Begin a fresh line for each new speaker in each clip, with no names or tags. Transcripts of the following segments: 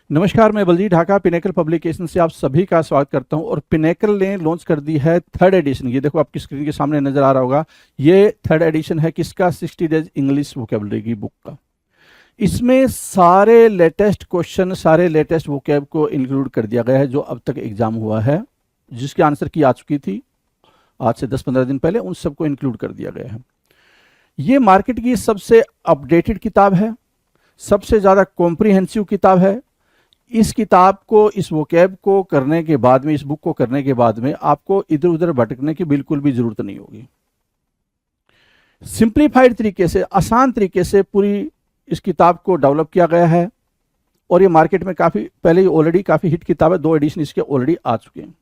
नमस्कार, मैं Baljeet Dhaka pinnacle publication से आप सभी का स्वागत करता हूं। और पिनेकल ने लॉन्च कर दी है थर्ड एडिशन। ये देखो आपकी स्क्रीन के सामने नजर आ रहा होगा। ये थर्ड एडिशन है किसका? 60 डेज इंग्लिश वोकेबलरी की बुक का। इसमें सारे लेटेस्ट क्वेश्चन, सारे लेटेस्ट वोकेब को इंक्लूड कर दिया गया है जो अब तक एग्जाम हुआ है, जिसकी आंसर की आ चुकी थी आज से 10-15 दिन पहले, उन सबको इंक्लूड कर दिया गया है। ये मार्केट की सबसे अपडेटेड किताब है, सबसे ज़्यादा कॉम्प्रिहेंसिव किताब है। इस किताब को, इस वोकैब को करने के बाद में, इस बुक को करने के बाद में आपको इधर उधर भटकने की बिल्कुल भी जरूरत नहीं होगी। सिंप्लीफाइड तरीके से, आसान तरीके से पूरी इस किताब को डेवलप किया गया है। और ये मार्केट में काफ़ी पहले ही ऑलरेडी काफ़ी हिट किताब है, 2 एडिशन इसके ऑलरेडी आ चुके हैं।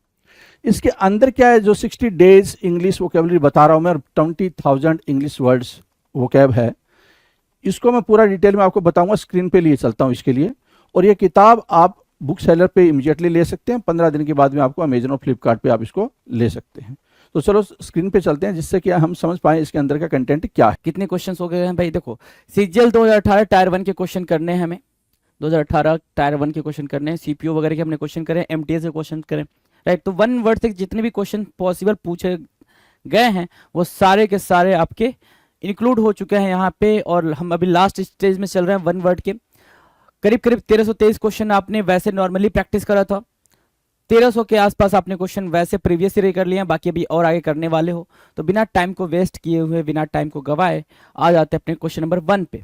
इसके अंदर क्या है? जो 60 डेज इंग्लिश वोकेबलरी बता रहा हूं मैं, और 20,000 इंग्लिश वर्ड्स वोकैब है, इसको मैं पूरा डिटेल में आपको बताऊंगा। स्क्रीन पे लिए चलता हूं इसके लिए। और ये किताब आप बुक सेलर पे इमीडिएटली ले सकते हैं। 15 दिन के बाद में आपको अमेजन और फ्लिपकार्ट पे आप इसको ले सकते हैं। तो चलो स्क्रीन पे चलते हैं, जिससे कि हम समझ पाए इसके अंदर का कंटेंट क्या है।
कितने क्वेश्चंस हो गए हैं भाई? देखो, सीजीएल 2018 टायर 1 के क्वेश्चन करने हैं हमें। 2018 टायर 1 के क्वेश्चन करने हैं, सीपीओ वगैरह के हमने क्वेश्चन करे, एमटीएस के क्वेश्चन करें, राइट। तो वन वर्ड से जितने भी क्वेश्चन पॉसिबल पूछे गए हैं वो सारे के सारे आपके इंक्लूड हो चुके हैं यहाँ पे। और हम अभी लास्ट स्टेज में चल रहे हैं वन वर्ड के। करीब करीब 1323 क्वेश्चन आपने वैसे नॉर्मली प्रैक्टिस करा था, 1300 के आसपास आपने क्वेश्चन वैसे प्रीवियस ईयर कर लिए हैं, बाकी अभी और आगे करने वाले हो। तो बिना टाइम को वेस्ट किए हुए, बिना टाइम को गवाए आ जाते हैं अपने क्वेश्चन नंबर 1 पे।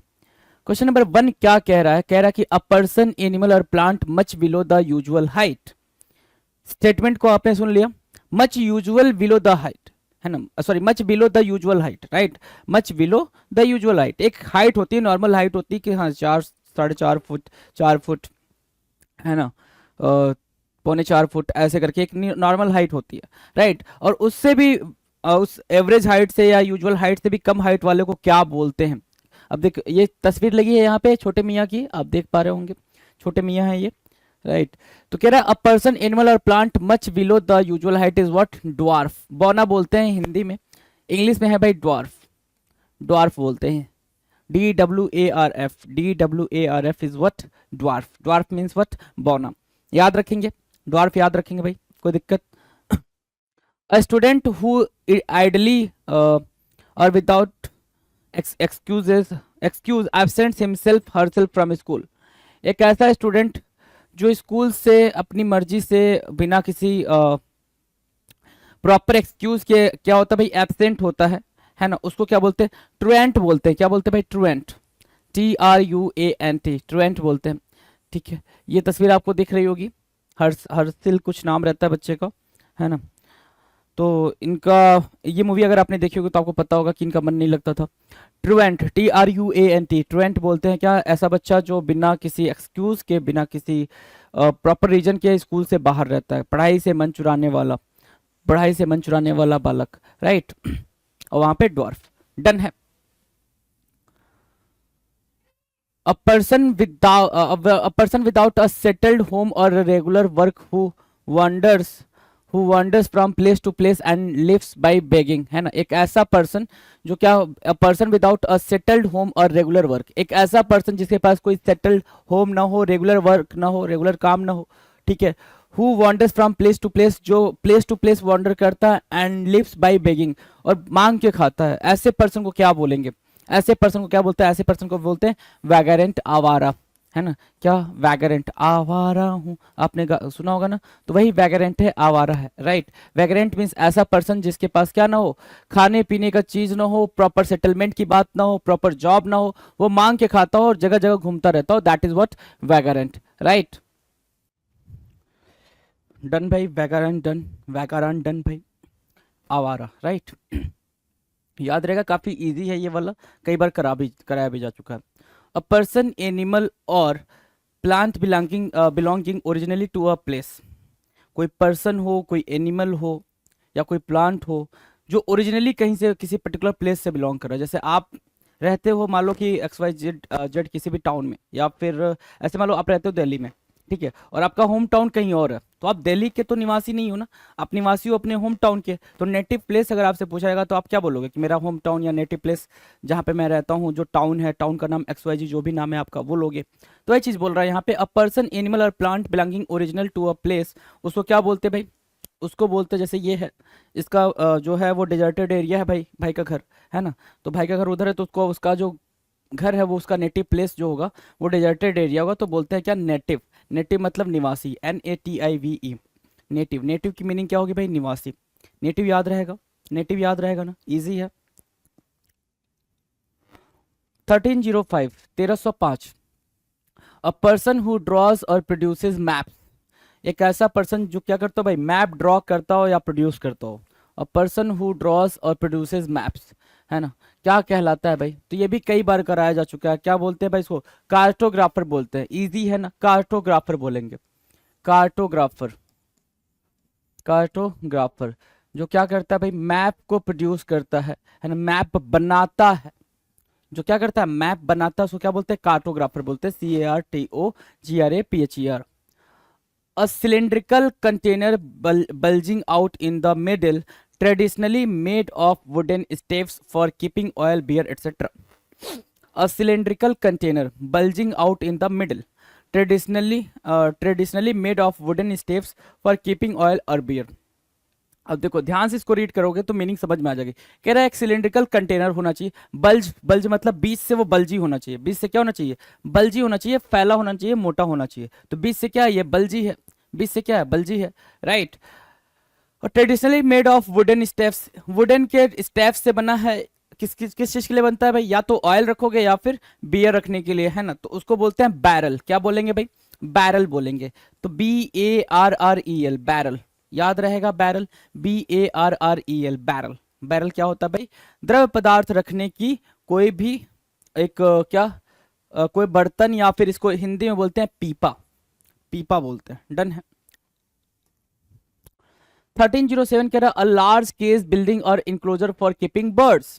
क्वेश्चन नंबर 1 क्या कह रहा है? कह रहा है कि अ person, animal or plant much below the usual height. Statement को आपने सुन लिया, much usual below the height, है ना, sorry, much below the usual height, right. Much below the usual height, एक हाइट होती है, नॉर्मल हाइट होती है कि हाँ 4-4.5 फुट, 4 फुट, है ना, 3.25 फुट, ऐसे करके एक नॉर्मल हाइट होती है, राइट। और उससे भी उस एवरेज हाइट से या यूजुअल हाइट से भी कम हाइट वाले को क्या बोलते हैं? अब देख, ये तस्वीर लगी है यहाँ पे छोटे मियाँ की, आप देख पा रहे होंगे, छोटे मियाँ है ये, राइट। तो कह रहा है a person, animal or plant much below the usual height is what? Dwarf. बौना बोलते हैं हिंदी में, इंग्लिश में है भाई ड्वार्फ। ड्वार्फ बोलते हैं, DWARF, DWARF is what? Dwarf. Dwarf means what? बौना। याद रखेंगे, ड्वार्फ याद रखेंगे भाई, कोई दिक्कत? अ स्टूडेंट हु आइडली और without excuse absents himself herself from school. एक ऐसा स्टूडेंट जो स्कूल से अपनी मर्जी से बिना किसी प्रॉपर एक्सक्यूज के क्या होता है भाई? एब्सेंट होता है ना, उसको क्या बोलते हैं? ट्रुएंट बोलते हैं। क्या बोलते हैं भाई? ट्रुएंट, TRUANT, ट्रुएंट बोलते हैं, ठीक है। ये तस्वीर आपको दिख रही होगी, हर्षिल कुछ नाम रहता है बच्चे का, है ना। तो इनका, ये मूवी अगर आपने देखी होगी तो आपको पता होगा कि इनका मन नहीं लगता था। ट्रुएंट, TRUANT, ट्रुएंट बोलते हैं क्या? ऐसा बच्चा जो बिना किसी एक्सक्यूज के, बिना किसी प्रॉपर रीजन के स्कूल से बाहर रहता है, पढ़ाई से मन चुराने वाला, पढ़ाई से मन चुराने वाला बालक, राइट। और वहां पे ड्वार्फ, डन है। a person without a settled home or a regular work wanders wanders from place to place and lives by begging, है ना। एक ऐसा पर्सन जो क्या, a person without a settled home और regular work, एक ऐसा पर्सन जिसके पास कोई settled home ना हो, regular work ना हो, regular काम ना हो, ठीक है। who wanders from place to place, जो place to place wander करता है, and lives by begging, और मांग के खाता है, ऐसे पर्सन को क्या बोलेंगे? ऐसे पर्सन को क्या बोलते हैं? ऐसे पर्सन को बोलते हैं वैगरेंट, आवारा, है ना। क्या? वैगरेंट, आवारा हूँ, आपने सुना होगा ना, तो वही वैगरेंट है, आवारा है, राइट। वैगरेंट मीन्स ऐसा पर्सन जिसके पास क्या ना हो? खाने पीने का चीज ना हो, प्रॉपर सेटलमेंट की बात ना हो, प्रॉपर जॉब ना हो, वो मांग के खाता हो और जगह जगह घूमता रहता हो, that is what? Vagrant, right. Done भाई, वैगरेंट डन, वैगरेंट डन भाई, आवारा, राइट। याद रहेगा, काफी इजी है ये वाला, कई बार कराया भी जा चुका है। A person, animal or plant belonging originally to a place. कोई पर्सन हो, कोई एनिमल हो या कोई प्लांट हो जो ओरिजिनली कहीं से, किसी पर्टिकुलर प्लेस से बिलोंग कर रहा है। जैसे आप रहते हो मान लो कि XYZ जेड किसी भी टाउन में, या फिर ऐसे मान लो आप रहते हो दिल्ली में, ठीक है, और आपका होम टाउन कहीं और है, तो आप दिल्ली के तो निवासी नहीं हो ना, आप निवासी हो अपने होम टाउन के। तो नेटिव प्लेस अगर आपसे पूछा जाएगा तो आप क्या बोलोगे कि मेरा होम टाउन या नेटिव प्लेस जहाँ पे मैं रहता हूँ, जो टाउन है, टाउन का नाम XYZ जो भी नाम है आपका वो लोगे। तो ये चीज़ बोल रहा है यहाँ पे, a person animal or plant belonging original to a place, उसको क्या बोलते हैं भाई, उसको बोलते हैं, जैसे ये है, इसका जो है वो डिजर्टेड एरिया है भाई, भाई का घर है ना, तो भाई का घर उधर है, तो उसको उसका जो घर है वो उसका नेटिव प्लेस जो होगा वो डिजर्टेड एरिया होगा, तो बोलते हैं क्या, नेटिव। नेटिव मतलब निवासी, NATIVE, नेटिव। नेटिव की मीनिंग क्या होगी भाई, निवासी। नेटिव याद रहेगा, नेटिव याद रहेगा ना, इजी है। 1305, 1305, अ पर्सन हु ड्रॉज और प्रोड्यूसेस मैप्स, एक ऐसा पर्सन जो क्या करता हो भाई, मैप ड्रॉ करता हो या प्रोड्यूस करता हो। अ पर्सन हु ड्रॉज और प्रोड्यूसेस मैप्स, है ना, क्या कहलाता है भाई, तो ये भी कई बार कराया जा चुका है, क्या बोलते हैं भाई इसको, कार्टोग्राफर बोलते हैं, इजी है ना, कार्टोग्राफर बोलेंगे, कार्टोग्राफर। कार्टोग्राफर जो क्या करता है भाई, मैप को प्रोड्यूस करता है ना, मैप बनाता है, जो क्या करता है, मैप बनाता है, उसको क्या बोलते हैं, कार्टोग्राफर बोलते हैं, CARTOGRAPHER। A cylindrical container bulging out in the middle, traditionally made of wooden staves for keeping oil, beer, etc. A cylindrical container bulging out in the middle, traditionally made of wooden staves for keeping oil or beer. अब देखो ध्यान से इसको read करोगे तो meaning समझ में आ जाएगी। कह रहा है एक सिलेंड्रिकल कंटेनर होना चाहिए, बल्ज, बल्ज मतलब बीच से वो बल्जी होना चाहिए, बीच से क्या होना चाहिए, बल्जी होना चाहिए, फैला होना चाहिए, मोटा होना चाहिए, तो बीच से क्या है, ये बल्जी है, बीच से क्या है, बल्जी है, राइट। और traditionally made of wooden steps, wooden के स्टेप्स से बना है, किस चीज के लिए बनता है भाई, या तो ऑयल रखोगे या फिर बियर रखने के लिए, है ना, तो उसको बोलते हैं बैरल। क्या बोलेंगे भाई, बैरल बोलेंगे, तो BARREL, बैरल, याद रहेगा, बैरल, BARREL, बैरल। बैरल क्या होता है भाई, द्रव पदार्थ रखने की कोई भी एक कोई बर्तन, या फिर इसको हिंदी में बोलते हैं पीपा, पीपा बोलते हैं, डन है। 1307 कह रहा है, अ लार्ज केस बिल्डिंग और इंक्लोजर फॉर कीपिंग बर्ड्स,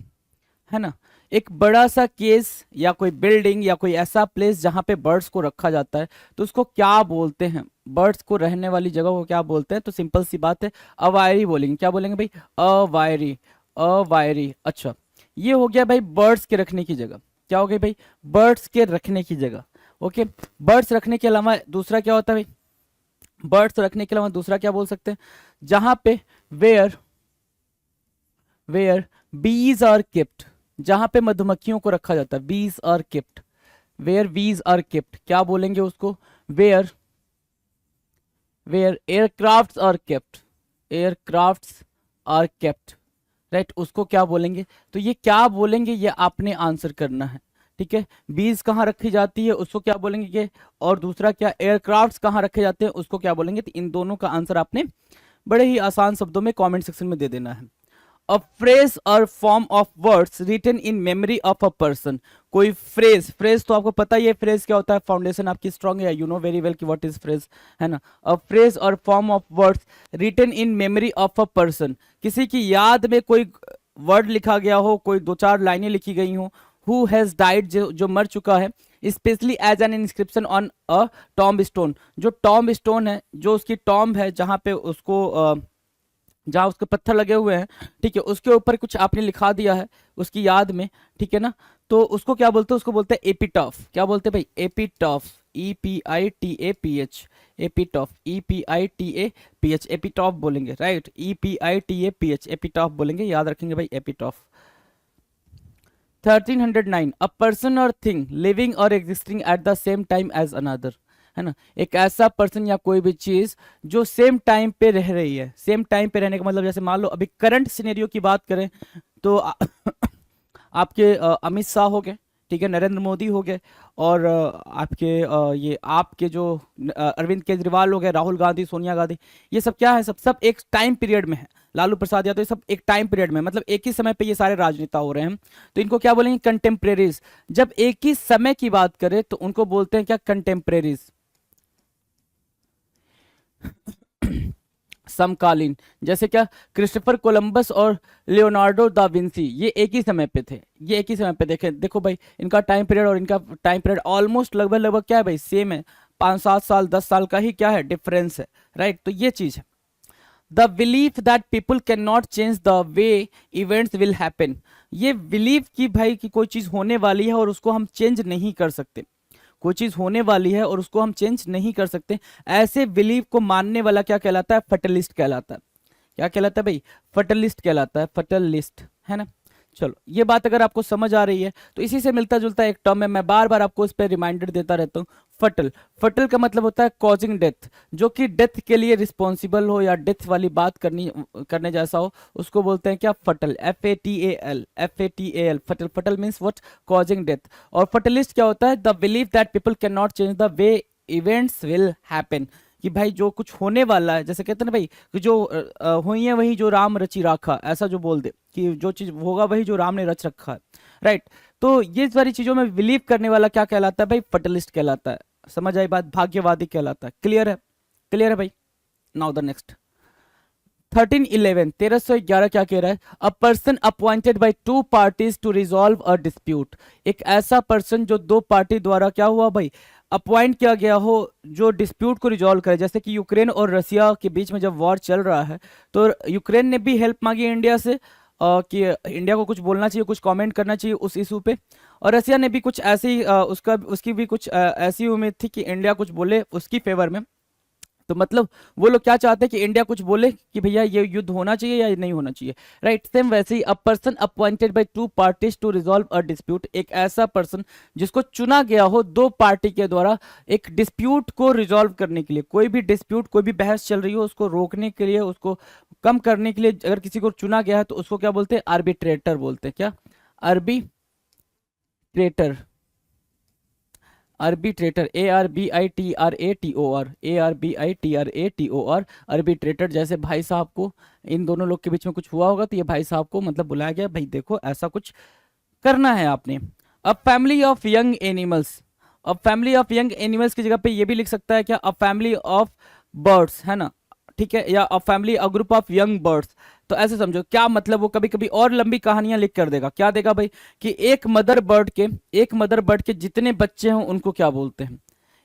है ना, एक बड़ा सा केस या कोई बिल्डिंग या कोई ऐसा प्लेस जहां पे बर्ड्स को रखा जाता है, तो उसको क्या बोलते हैं, बर्ड्स को रहने वाली जगह को क्या बोलते हैं, तो सिंपल सी बात है, अवायरी बोलेंगे। क्या बोलेंगे भाई, अवायरी, अवायरी। अच्छा, ये हो गया भाई बर्ड्स के रखने की जगह, क्या हो गई भाई, बर्ड्स के रखने की जगह। ओके, बर्ड्स रखने के अलावा दूसरा क्या होता है भाई, बर्ड्स रखने के अलावा दूसरा क्या बोल सकते हैं, जहां पे वेयर बीज आर केप्ट, जहां पे मधुमक्खियों को रखा जाता है, bees are kept, where bees are kept, क्या बोलेंगे उसको, where aircrafts are kept, aircrafts are kept, right, उसको क्या बोलेंगे, तो ये क्या बोलेंगे ये आपने आंसर करना है, ठीक है। बीज कहाँ रखी जाती है उसको क्या बोलेंगे ये, और दूसरा क्या, एयरक्राफ्ट्स कहाँ रखे जाते हैं उसको क्या बोलेंगे, तो इन दोनों का आंसर आपने बड़े ही आसान शब्दों में कमेंट सेक्शन में दे देना है। A phrase or form of words written in memory of a person, कोई फ्रेज, फ्रेज तो आपको पता ही है फ्रेज क्या होता है, फाउंडेशन आपकी स्ट्रांग है, यू नो वेरी वेल कि व्हाट इज फ्रेज, है ना। A phrase or form of words written in memory of a person, किसी की याद में कोई वर्ड लिखा गया हो, कोई दो चार लाइनें लिखी गई हो, हु हैज डाइड, जो मर चुका है, specially as an inscription on a tomb stone, जो टॉम्ब स्टोन है, जो उसकी टॉम्ब है, जहाँ पे उसको जहाँ उसके पत्थर लगे हुए हैं, ठीक है, उसके ऊपर कुछ आपने लिखा दिया है उसकी याद में, ठीक है ना, तो उसको क्या बोलते हैं, उसको बोलते हैं एपिटॉफ। क्या बोलते हैं भाई, एपिटॉफ, EPITAPH, एपिटॉफ, EPITAPH, एपिटॉफ बोलेंगे, राइट, EPITAPH, एपिटॉफ बोलेंगे, याद रखेंगे भाई, epitaph. 1309, a person or thing living और existing at the same time as another, है ना, एक ऐसा पर्सन या कोई भी चीज जो सेम टाइम पे रह रही है। सेम टाइम पे रहने का मतलब, जैसे मान लो अभी करंट सिनेरियो की बात करें तो आपके अमित शाह हो गए, ठीक है, नरेंद्र मोदी हो गए, और आपके ये आपके जो अरविंद केजरीवाल हो गए, राहुल गांधी, सोनिया गांधी, ये सब क्या है, सब एक टाइम पीरियड में है, लालू प्रसाद यादव, ये सब एक टाइम पीरियड में, मतलब एक ही समय पे ये सारे राजनेता हो रहे हैं, तो इनको क्या बोलेंगे, कंटेम्प्रेरीज। जब एक ही समय की बात करें तो उनको बोलते हैं क्या, कंटेम्प्रेरीज, समकालीन। जैसे क्या, क्रिस्टोफर कोलंबस और लियोनार्डो दा विंसी, ये एक ही समय पे थे, ये एक ही समय पे, देखो भाई इनका टाइम पीरियड और इनका टाइम पीरियड ऑलमोस्ट लगभग क्या है भाई, सेम है, 5-7 साल 10 साल का ही क्या है डिफरेंस है, राइट। तो ये चीज है the belief that people can not change the way events will happen. ये बिलीव कि भाई कि कोई चीज होने वाली है और उसको हम चेंज नहीं कर सकते, कोई चीज होने वाली है और उसको हम चेंज नहीं कर सकते, ऐसे बिलीव को मानने वाला क्या कहलाता है? फटलिस्ट कहलाता है। क्या कहलाता है भाई? फटलिस्ट कहलाता है, फटलिस्ट, है ना। चलो ये बात अगर आपको समझ आ रही है तो इसी से मिलता जुलता एक टर्म है, मैं बार बार आपको इस पर रिमाइंडर देता रहता हूँ, फटल। फटल का मतलब होता है कॉजिंग डेथ, जो कि डेथ के लिए रिस्पॉन्सिबल हो या डेथ वाली बात करने जैसा हो, उसको बोलते हैं क्या? फटल, FATAL, FATAL, फटल। फटल मीन्स व्हाट? Causing death. और फटलिस्ट क्या होता है? The believe that people can not change the way events will happen, कि भाई जो कुछ होने वाला है, जैसे कहते हैं ना भाई कि जो हुई है वही जो राम रची राखा, ऐसा जो बोल दे कि जो चीज होगा वही जो राम ने रच रखा है, राइट। तो ये सारी चीजों में बिलीव करने वाला क्या कहलाता है भाई? फटलिस्ट कहलाता है। समझ आई बात? भाग्यवादी कहलाता है। क्लियर है? क्लियर है भाई? नाउ द नेक्स्ट 1311 क्या कह रहा है? A person appointed by 2 parties to resolve a dispute. एक ऐसा पर्सन जो 2 पार्टी द्वारा क्या हुआ भाई? अपॉइंट किया गया हो, जो डिस्प्यूट को रिजॉल्व करे। जैसे कि यूक्रेन और रसिया के बीच में जब वॉर चल रहा है तो यूक्रेन ने भी हेल्प मांगी इंडिया से कि इंडिया को कुछ बोलना चाहिए, कुछ कमेंट करना चाहिए उस इशू पे, और रसिया ने भी कुछ ऐसी उसकी भी कुछ ऐसी उम्मीद थी कि इंडिया कुछ बोले उसकी फेवर में। तो मतलब वो लोग क्या चाहते हैं कि इंडिया कुछ बोले कि भैया ये युद्ध होना चाहिए या नहीं होना चाहिए, राइट। सेम वैसे ही a person appointed by 2 parties to resolve a dispute, एक ऐसा पर्सन जिसको चुना गया हो 2 पार्टी के द्वारा एक डिस्प्यूट को रिजॉल्व करने के लिए। कोई भी डिस्प्यूट, कोई भी बहस चल रही हो, उसको रोकने के लिए, उसको कम करने के लिए अगर किसी को चुना गया है तो उसको क्या बोलते हैं? आर्बिट्रेटर बोलते हैं। क्या? Arbitrator, arbitrator, ARBITRATOR, ARBITRATOR, arbitrator. जैसे भाई साहब को, इन दोनों लोग के बीच में कुछ हुआ होगा तो ये भाई साहब को मतलब बुलाया गया, भाई देखो ऐसा कुछ करना है आपने। A family of young animals, a family of young animals की जगह पे ये भी लिख सकता है क्या? अ फैमिली ऑफ बर्ड्स, है ना, ठीक है, या a family, a group of young birds. तो ऐसे समझो क्या मतलब, वो कभी कभी और लंबी कहानियां लिख कर देगा। क्या देगा भाई? कि एक मदर बर्ड के जितने बच्चे हैं उनको क्या बोलते हैं?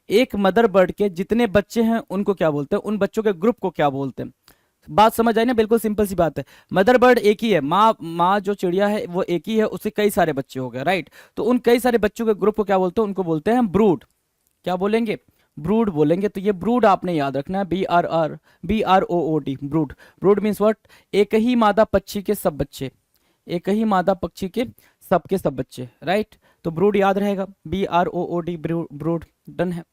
एक मदर बर्ड के जितने बच्चे हैं उनको क्या बोलते हैं? उन बच्चों के ग्रुप को क्या बोलते हैं? बात समझ आई ना? बिल्कुल सिंपल सी बात है। मदर बर्ड एक ही है, माँ जो चिड़िया है वो एक ही है, उससे कई सारे बच्चे हो गए, राइट। तो उन कई सारे बच्चों के ग्रुप को क्या बोलते हैं? उनको बोलते हैं ब्रूड। क्या बोलेंगे? ब्रूड बोलेंगे। तो ये ब्रूड आपने याद रखना है, BROOD, brood. Brood means what? एक ही मादा पक्षी के सब बच्चे, एक ही मादा पक्षी के सब बच्चे, राइट। तो ब्रूड याद रहेगा, BROOD, ब्रूड। डन है।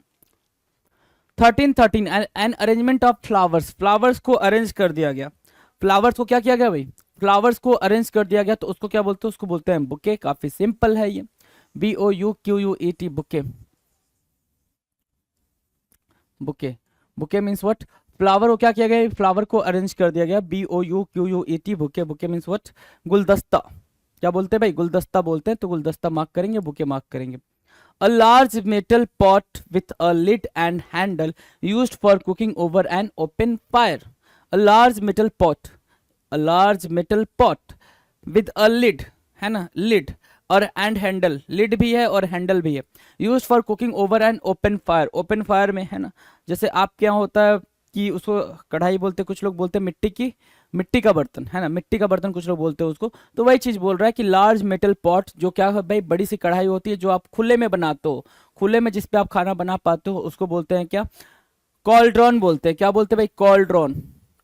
1313 an arrangement of flowers, flowers को अरेंज कर दिया गया। फ्लावर्स को क्या किया गया भाई? फ्लावर्स को अरेंज कर दिया गया, तो उसको क्या बोलते हैं? उसको बोलते हैं बुके। काफी सिंपल है ये, BOUQUET, bouquet. Bouquet, bouquet means what? Flower को क्या किया गया? फ्लावर को अरेंज कर दिया गया, BOUQUET, bouquet. Bouquet means what? गुलदस्ता। क्या बोलते हैं भाई? गुलदस्ता बोलते हैं। तो गुलदस्ता मार्क करेंगे, बुके मार्क करेंगे। A large metal pot with a lid and handle used for cooking over an open fire. A large metal pot, a large metal pot with a lid, है ना, lid और and handle, lid भी है और handle भी है, used for cooking over an open fire. open fire में, है ना, जैसे आपके यहाँ होता है कि उसको कढ़ाई बोलते, कुछ लोग बोलते हैं मिट्टी का बर्तन, है ना, मिट्टी का बर्तन कुछ लोग बोलते हैं उसको। तो वही चीज बोल रहा है कि लार्ज मेटल पॉट, जो क्या है भाई? बड़ी सी कढ़ाई होती है जो आप खुले में बनाते हो, खुले में जिसपे आप खाना बना पाते हो, उसको बोलते हैं क्या? कॉल्ड्रॉन बोलते हैं। क्या बोलते हैं भाई? Cauldron,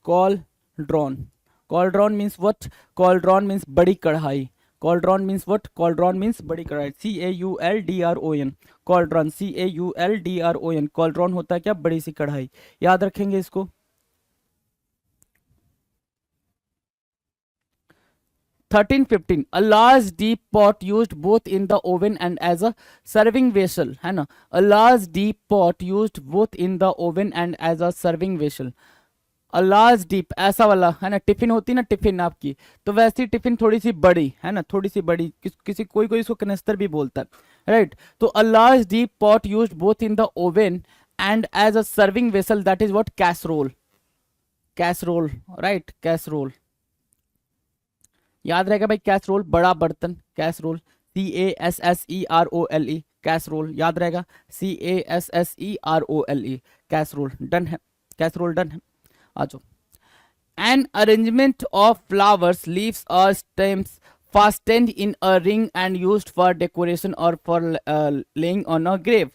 cauldron. Cauldron means what? Cauldron means बड़ी कढ़ाई। Cauldron means what? Cauldron means बड़ी कढ़ाई, CAULDRON, कॉल्ड्रॉन, CAULDRON। कॉल्ड्रॉन होता है क्या? बड़ी सी कढ़ाई। याद रखेंगे इसको। 1315 a large deep pot used both in the oven and as a serving vessel, है ना, a large deep pot used both in the oven and as a serving vessel. a large deep, ऐसा वाला, है ना, tiffin होती ना, tiffin आपकी, तो वैसी टिफिन थोड़ी सी बड़ी, है ना, थोड़ी सी बड़ी, किसी कोई कोई इसको कनेस्तर भी बोलता है, राइट। तो a large deep pot used both in the oven and as a serving vessel, that is what? casserole, casserole, right, casserole। याद रहेगा भाई, कैसरोल, बड़ा बर्तन, कैसरोल, CASSEROLE, कैसरोल, याद रहेगा, CASSEROLE, कैसरोल। डन है, कैसरोल डन है। आ जाओ। An arrangement of flowers, leaves or stems fastened in a ring and used for decoration or for laying on a grave।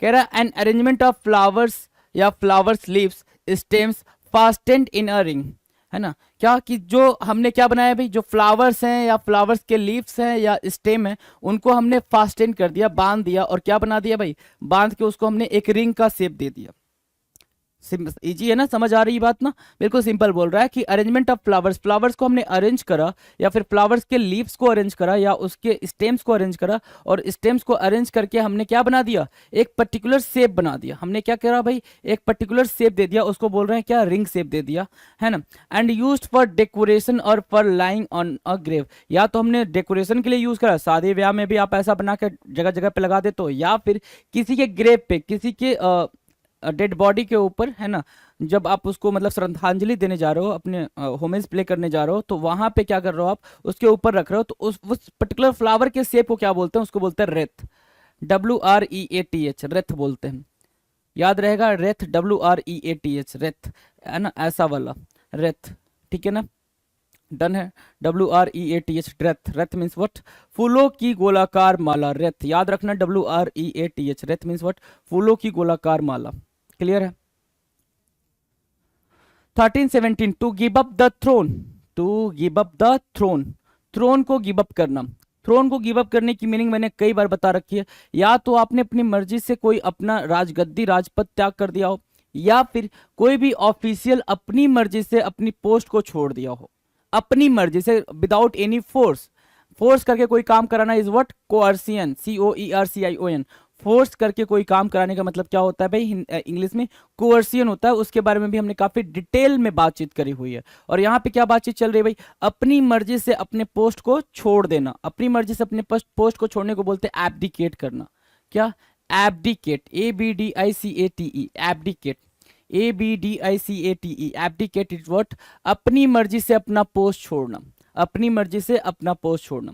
कह रहा है an arrangement of flowers या flowers, leaves, stems fastened in a ring, है ना। क्या कि जो हमने क्या बनाया भाई, जो फ्लावर्स हैं या फ्लावर्स के लीव्स हैं या स्टेम है, उनको हमने फास्टेन कर दिया, बांध दिया, और क्या बना दिया भाई, बांध के उसको हमने एक रिंग का शेप दे दिया। इजी है ना, समझ आ रही बात ना, बिल्कुल सिंपल बोल रहा है कि अरेंजमेंट ऑफ फ्लावर्स, फ्लावर्स को हमने अरेंज करा, या फिर फ्लावर्स के लीव्स को अरेंज करा, या उसके स्टेम्स को अरेंज करा, और स्टेम्स को अरेंज करके हमने क्या बना दिया, एक पर्टिकुलर शेप बना दिया। हमने क्या करा भाई, एक पर्टिकुलर शेप दे दिया, उसको बोल रहे हैं क्या, रिंग शेप दे दिया, है ना। And used for decoration or for lying on a grave, या तो हमने डेकोरेशन के लिए यूज करा, शादी ब्याह में भी आप ऐसा बना के जगह जगह पे लगा दे तो, या फिर किसी के ग्रेव पे, किसी के डेड बॉडी के ऊपर, है ना, जब आप उसको मतलब श्रद्धांजलि देने जा रहे हो, अपने होमेज प्ले करने जा रहे हो, तो वहां पे क्या कर रहे हो आप, उसके ऊपर रख रहे हो, तो उस पर्टिकुलर फ्लावर के शेप को क्या बोलते हैं, उसको बोलते हैं रेथ, WREATH, रेथ बोलते हैं। याद रहेगा, रेथ, WREATH, रेथ, है ना, ऐसा वाला रेथ, ठीक है ना। डन है, WREATH, Wraith, Wraith means what, फूलों की गोलाकार माला, रेथ, याद रखना, WREATH, रेथ मीन्स व्हाट, फूलों की गोलाकार माला। क्लियर है। 1317, to give up the throne, to give up the throne, throne को गिव अप करना। थ्रोन को गिव अप करने की मीनिंग मैंने कई बार बता रखी है, या तो आपने अपनी मर्जी से कोई अपना राजगद्दी, राजपद त्याग कर दिया हो, या फिर कोई भी ऑफिशियल अपनी मर्जी से अपनी पोस्ट को छोड़ दिया हो, अपनी मर्जी से, विदाउट एनी फोर्स, फोर्स करके कोई काम कराना इज व्हाट, कोअर्सियन, COERCION, फोर्स करके कोई काम कराने का मतलब क्या होता है भाई, इंग्लिश में कोअर्सियन होता है। उसके बारे में भी हमने काफी डिटेल में बातचीत करी हुई है। और यहाँ पे क्या बातचीत चल रही है भाई, अपनी मर्जी से अपने पोस्ट को छोड़ देना, अपनी मर्जी से अपने पोस्ट को छोड़ने को बोलते हैं एब्डिकेट करना। क्या, abdicate, ABDICATE, abdicate, ABDICATE, abdicate is what, अपनी मर्जी से अपना पोस्ट छोड़ना, अपनी मर्जी से अपना पोस्ट छोड़ना।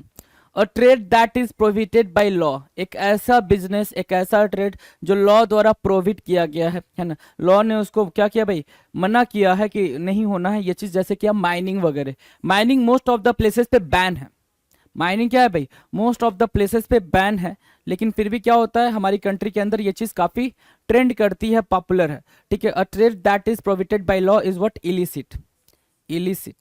और trade that is prohibited by law, एक ऐसा बिजनेस, एक ऐसा ट्रेड जो लॉ द्वारा प्रोहिबिट किया गया है ना, लॉ ने उसको क्या किया भाई, मना किया है कि नहीं होना है ये चीज। जैसे कि माइनिंग वगैरह, mining most of the places पे बैन है, माइनिंग क्या है भाई, मोस्ट ऑफ द प्लेसेस पे बैन है, लेकिन फिर भी क्या होता है, हमारी कंट्री के अंदर ये चीज काफी ट्रेंड करती है, पॉपुलर है, ठीक है। A trade that is prohibited by law is what, illicit, illicit,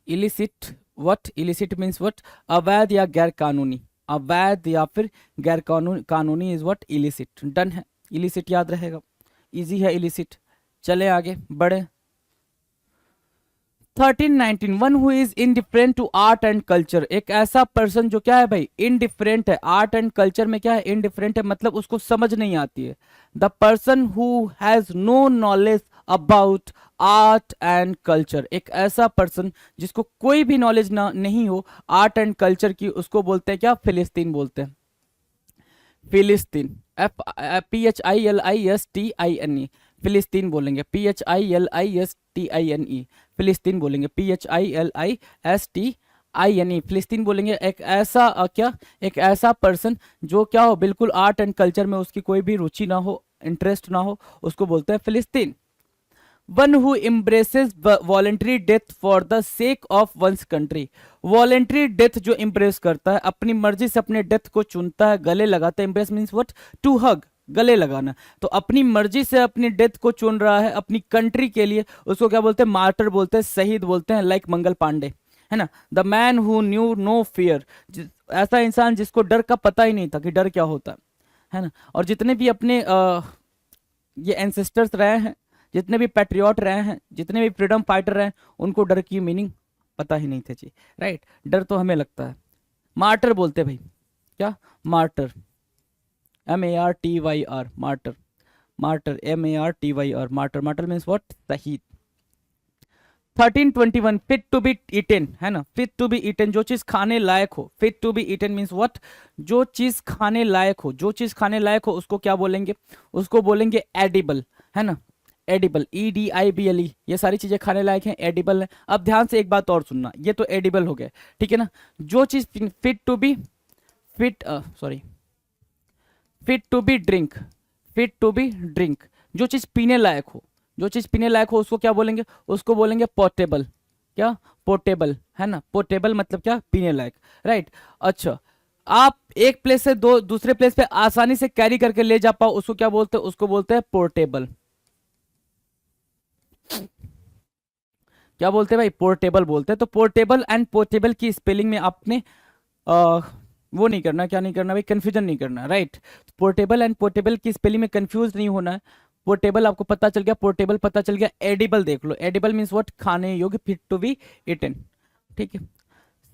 illicit what, illicit means what, अवैध या गैर कानूनी, अवैध या फिर गैर कानूनी इज व्हाट, इलिसिट। डन है, इलिसिट याद रहेगा, इजी है इलिसिट। चले आगे बढ़े। 1319, one who is indifferent to art and culture, एक ऐसा पर्सन जो क्या है भाई, इनडिफरेंट है, आर्ट एंड कल्चर में क्या है, इनडिफरेंट है, मतलब उसको समझ नहीं आती है। The person who has no knowledge about art and culture, एक ऐसा पर्सन जिसको कोई भी नॉलेज ना नहीं हो आर्ट एंड कल्चर की, उसको बोलते हैं क्या, फिलिस्तीन बोलते हैं, फिलिस्तीन, PHILISTINE, फिलिस्तीन बोलेंगे, PHILISTINE, फिलिस्तीन बोलेंगे, PHILISTINE, फिलिस्तीन बोलेंगे। एक ऐसा क्या, एक ऐसा पर्सन जो क्या हो, बिल्कुल आर्ट एंड कल्चर में उसकी कोई भी रुचि ना हो, इंटरेस्ट ना हो, उसको बोलते हैं philistine. One who embraces voluntary death for the sake of one's country, voluntary death जो इम्प्रेस करता है, अपनी मर्जी से अपने डेथ को चुनता है, गले लगाता है, embrace means what, to hug, गले लगाना, तो अपनी मर्जी से अपनी डेथ को चुन रहा है अपनी कंट्री के लिए, उसको क्या बोलते हैं, मार्टर बोलते हैं, शहीद बोलते हैं, लाइक मंगल पांडे, है ना। The man who knew no fear, ऐसा इंसान जिसको डर का पता ही नहीं था कि डर क्या होता है ना। और जितने भी अपने ये एंसेस्टर्स रहे हैं, जितने भी पैट्रियट रहे हैं, जितने भी फ्रीडम फाइटर रहे हैं, उनको डर की मीनिंग पता ही नहीं थे जी, राइट। डर तो हमें लगता है। मार्टर बोलते भाई, क्या, martyr, MARTYR, martyr, martyr, MARTYR, martyr, martyr means what, शहीद। 1321, फिट टू बी ईटेन, है ना, फिट टू बी ईटेन, जो चीज खाने लायक हो, fit to be eaten means what, जो चीज खाने लायक हो, जो चीज खाने लायक हो उसको क्या बोलेंगे, उसको बोलेंगे एडिबल, है ना, एडिबल, EDIBLE, ये सारी चीजें खाने लायक हैं, एडिबल है। अब ध्यान से एक बात और सुनना, ये तो एडिबल हो गया, ठीक है ना। जो चीज fit to be, fit, sorry, fit to be drink, fit to be drink, जो चीज पीने लायक हो, जो चीज पीने लायक हो उसको क्या बोलेंगे, उसको बोलेंगे पोर्टेबल, क्या पोर्टेबल, है ना, पोर्टेबल मतलब क्या, पीने लायक, राइट। अच्छा, आप एक प्लेस से दो दूसरे प्लेस पे आसानी से कैरी करके ले जा पाओ, उसको क्या बोलते हैं, उसको बोलते हैं पोर्टेबल। क्या बोलते हैं भाई, पोर्टेबल बोलते हैं। तो पोर्टेबल एंड पोर्टेबल की स्पेलिंग में आपने वो नहीं करना, क्या नहीं करना भाई, कंफ्यूजन नहीं करना, राइट। पोर्टेबल एंड पोर्टेबल की स्पेलिंग में कंफ्यूज नहीं होना है। पोर्टेबल आपको पता चल गया, पोर्टेबल पता चल गया, एडिबल देख लो, एडिबल मीन्स व्हाट, खाने योग्य, फिट टू बी इटन, ठीक है।